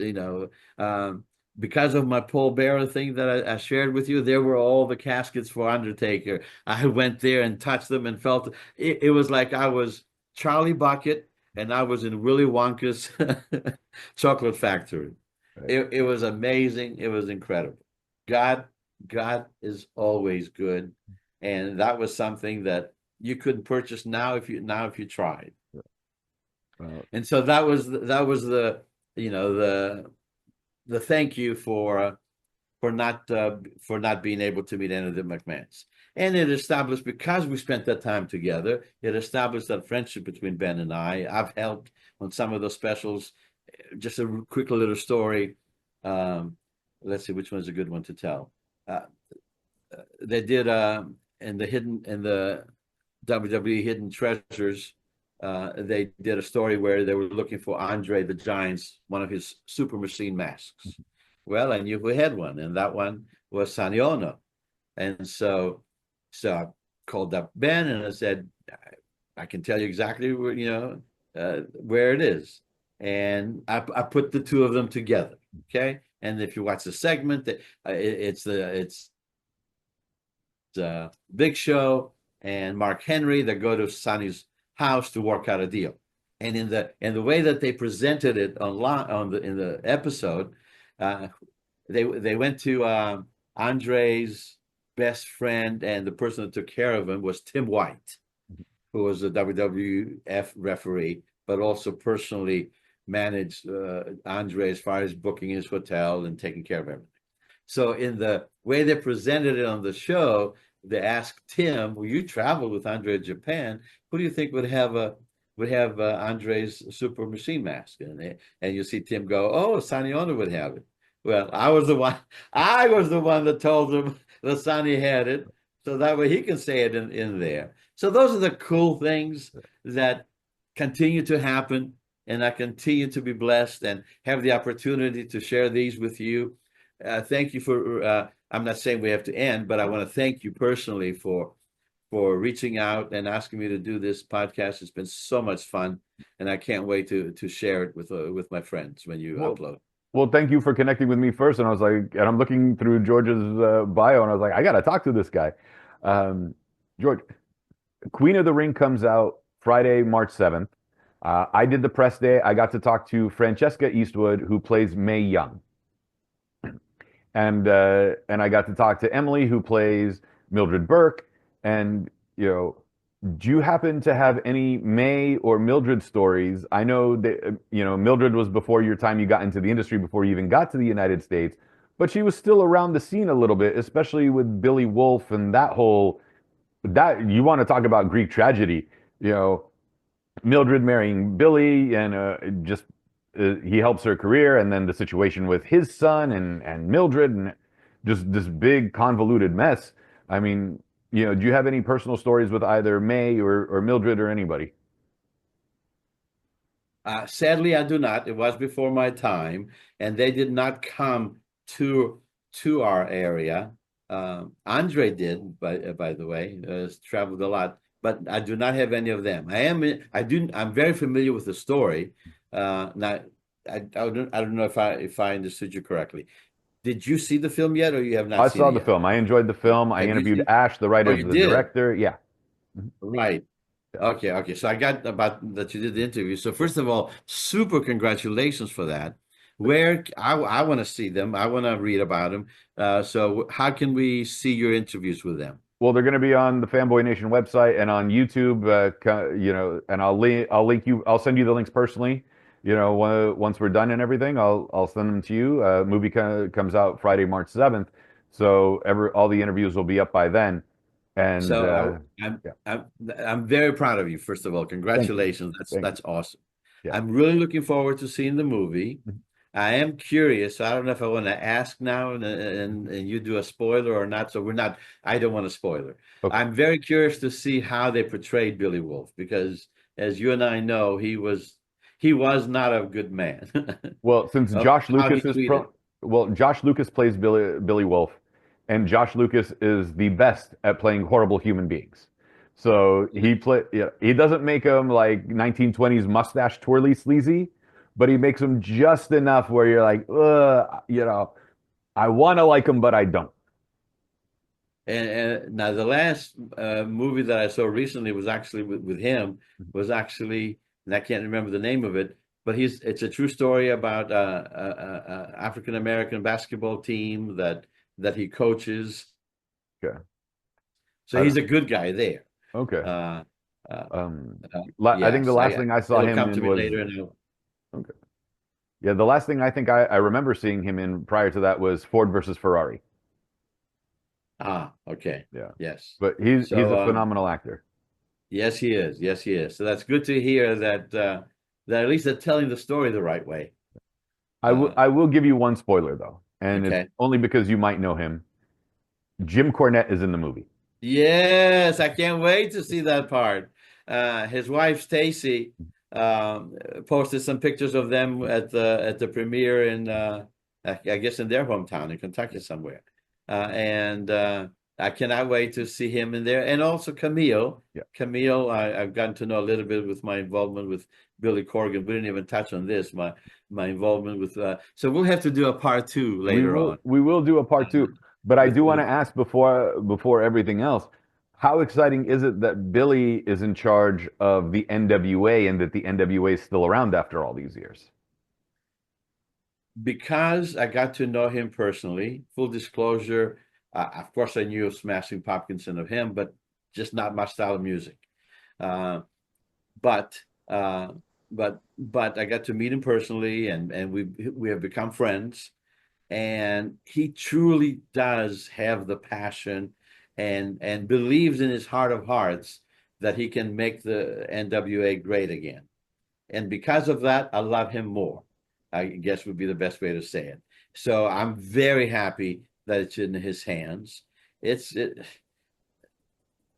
because of my Paul Bearer thing that I shared with you, there were all the caskets for Undertaker. I went there and touched them and felt it was like I was Charlie Bucket and I was in Willy Wonka's chocolate factory. Right. It was amazing. It was incredible. God is always good. And that was something that you couldn't purchase now if you tried. And so that was the thank you for not being able to meet any of the McMahons. And it established, because we spent that time together, it established that friendship between Ben and I. I've helped on some of those specials. Just a quick little story. Let's see which one's a good one to tell. They did in the WWE Hidden Treasures. They did a story where they were looking for Andre the Giant's, one of his super machine masks. Well, I knew who had one, and that one was Sonny Ono. And so I called up Ben and I said, I can tell you exactly where it is. And I put the two of them together. Okay. And if you watch the segment, it's Big Show and Mark Henry that go to Sonny's house to work out a deal. And in the way that they presented it in the episode, they went to Andre's best friend, and the person that took care of him was Tim White, who was a WWF referee, but also personally managed Andre as far as booking his hotel and taking care of everything. So in the way they presented it on the show, they asked Tim, "Well, you traveled with Andre to Japan. Who do you think would have Andre's super machine mask?" And you see Tim go, "Oh, Sonny Ono would have it." Well, I was the one that told him that Sonny had it, so that way he can say it in there. So those are the cool things that continue to happen, and I continue to be blessed and have the opportunity to share these with you. Thank you for. I'm not saying we have to end, but I want to thank you personally for reaching out and asking me to do this podcast. It's been so much fun, and I can't wait to share it with my friends when you upload. Well, thank you for connecting with me first. And I was like, and I'm looking through George's bio, and I was like, I got to talk to this guy. George, Queen of the Ring comes out Friday, March 7th. I did the press day. I got to talk to Francesca Eastwood, who plays Mae Young. And I got to talk to Emily, who plays Mildred Burke. And, do you happen to have any Mae or Mildred stories? I know that, Mildred was before your time. You got into the industry before you even got to the United States, but she was still around the scene a little bit, especially with Billy Wolf and that you want to talk about Greek tragedy, Mildred marrying Billy and he helps her career, and then the situation with his son and Mildred, and just this big convoluted mess. I mean, do you have any personal stories with either Mae or Mildred or anybody? Sadly, I do not. It was before my time, and they did not come to our area. Andre did, by the way, traveled a lot, but I do not have any of them. I'm very familiar with the story. Now, I don't know if I understood you correctly. Did you see the film yet, or you have not seen it? I saw the film. I enjoyed the film. I interviewed Ash, the writer, the director. Yeah. Right. Okay. So I got about that you did the interview. So first of all, super congratulations for that. Where I want to see them. I want to read about them. So how can we see your interviews with them? Well, they're going to be on the FanboyNation website and on YouTube. And I'll link you. I'll send you the links personally. Once we're done and everything, I'll send them to you. Movie comes out Friday, March 7th. So all the interviews will be up by then. And So yeah, I'm very proud of you. First of all, thank you. congratulations. Thank you. That's awesome. Yeah. I'm really looking forward to seeing the movie. Mhm. I am curious. I don't know if I want to ask now and you do a spoiler or not. So we're not, I don't want a spoiler. Okay. I'm very curious to see how they portrayed Billy Wolf, because as you and I know, he was not a good man. Well, since Of Josh how he Lucas is treated. Josh Lucas plays Billy Wolf, and Josh Lucas is the best at playing horrible human beings. So he doesn't make them like 1920s mustache twirly sleazy, but he makes them just enough where you're like, I want to like him, but I don't. And now the last movie that I saw recently was actually with him, was actually, and I can't remember the name of it, but it's a true story about African American basketball team that he coaches. Okay. So I he's don't. a good guy there. Okay. Uh, uh, Um, I think the yes, last thing I saw it'll him come to in me was later. And okay. Yeah, the last thing I think I remember seeing him in prior to that was Ford versus Ferrari. okay, Yeah. yes. But he's a So phenomenal actor. yes, he is. Yes, he is. So that's good to hear that at least they're telling the story the right way. I will give you one spoiler though, and it's Okay. only because you might know him. Jim Cornette is in the movie. Yes, I can't wait to see that part. His wife Stacy posted some pictures of them at the premiere in I guess in their hometown in Kentucky somewhere, and I cannot wait to see him in there, and also Camille. Yeah. Camille, I've gotten to know a little bit with my involvement with Billy Corgan. We didn't even touch on this. My involvement with so we'll have to do a part two later on. We will do a part two, but I With do want to ask before everything else, how exciting is it that Billy is in charge of the NWA and that the NWA is still around after all these years? Because I got to know him personally. Full disclosure, of course, I knew of Smashing Pumpkins and of him, but just not my style of music. Uh, but uh, but I got to meet him personally, and we have become friends. And he truly does have the passion, and believes in his heart of hearts that he can make the NWA great again. And because of that, I love him more, I guess would be the best way to say it. So I'm very happy that it's in his hands.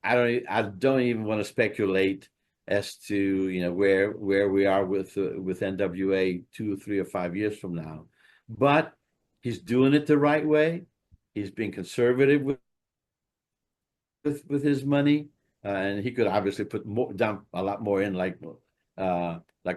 I don't even want to speculate as to where we are with NWA 2, 3, or 5 years from now, but he's doing it the right way. He's being conservative with his money, and he could obviously put more down, a lot more in, like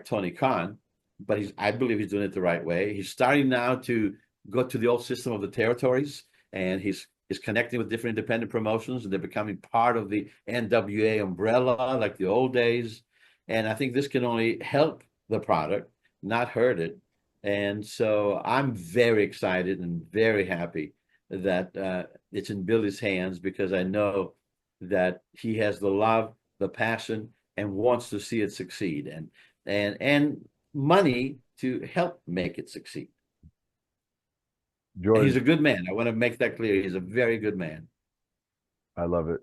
Tony Khan, but I believe he's doing it the right way. He's starting now to go to the old system of the territories, and he's connecting with different independent promotions, and they're becoming part of the NWA umbrella like the old days. And I think this can only help the product, not hurt it. And so I'm very excited and very happy that it's in Billy's hands, because I know that he has the love, the passion, and wants to see it succeed, and money to help make it succeed. And he's George, a good man. I want to make that clear. He's a very good man. I love it.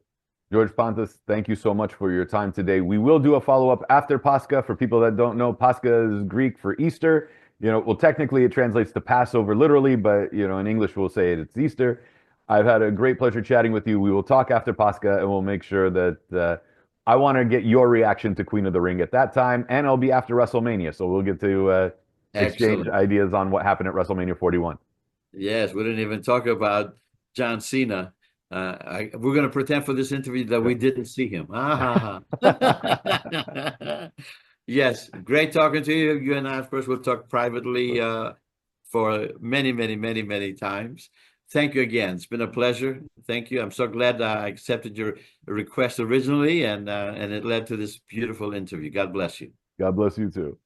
George Pantas, thank you so much for your time today. We will do a follow-up after Pascha. For people that don't know, Pascha is Greek for Easter. Well, technically it translates to Passover literally, but in English we'll say it's Easter. I've had a great pleasure chatting with you. We will talk after Pascha, and we'll make sure that I want to get your reaction to Queen of the Ring at that time, and it'll be after WrestleMania, so we'll get to exchange Excellent. ideas on what happened at WrestleMania 41. Yes, we didn't even talk about John Cena. We're going to pretend for this interview that we didn't see him. Yes, great talking to you. You and I, of course, will talk privately for many, many, many, many times. Thank you again. It's been a pleasure. Thank you. I'm so glad I accepted your request originally, and it led to this beautiful interview. God bless you. God bless you too.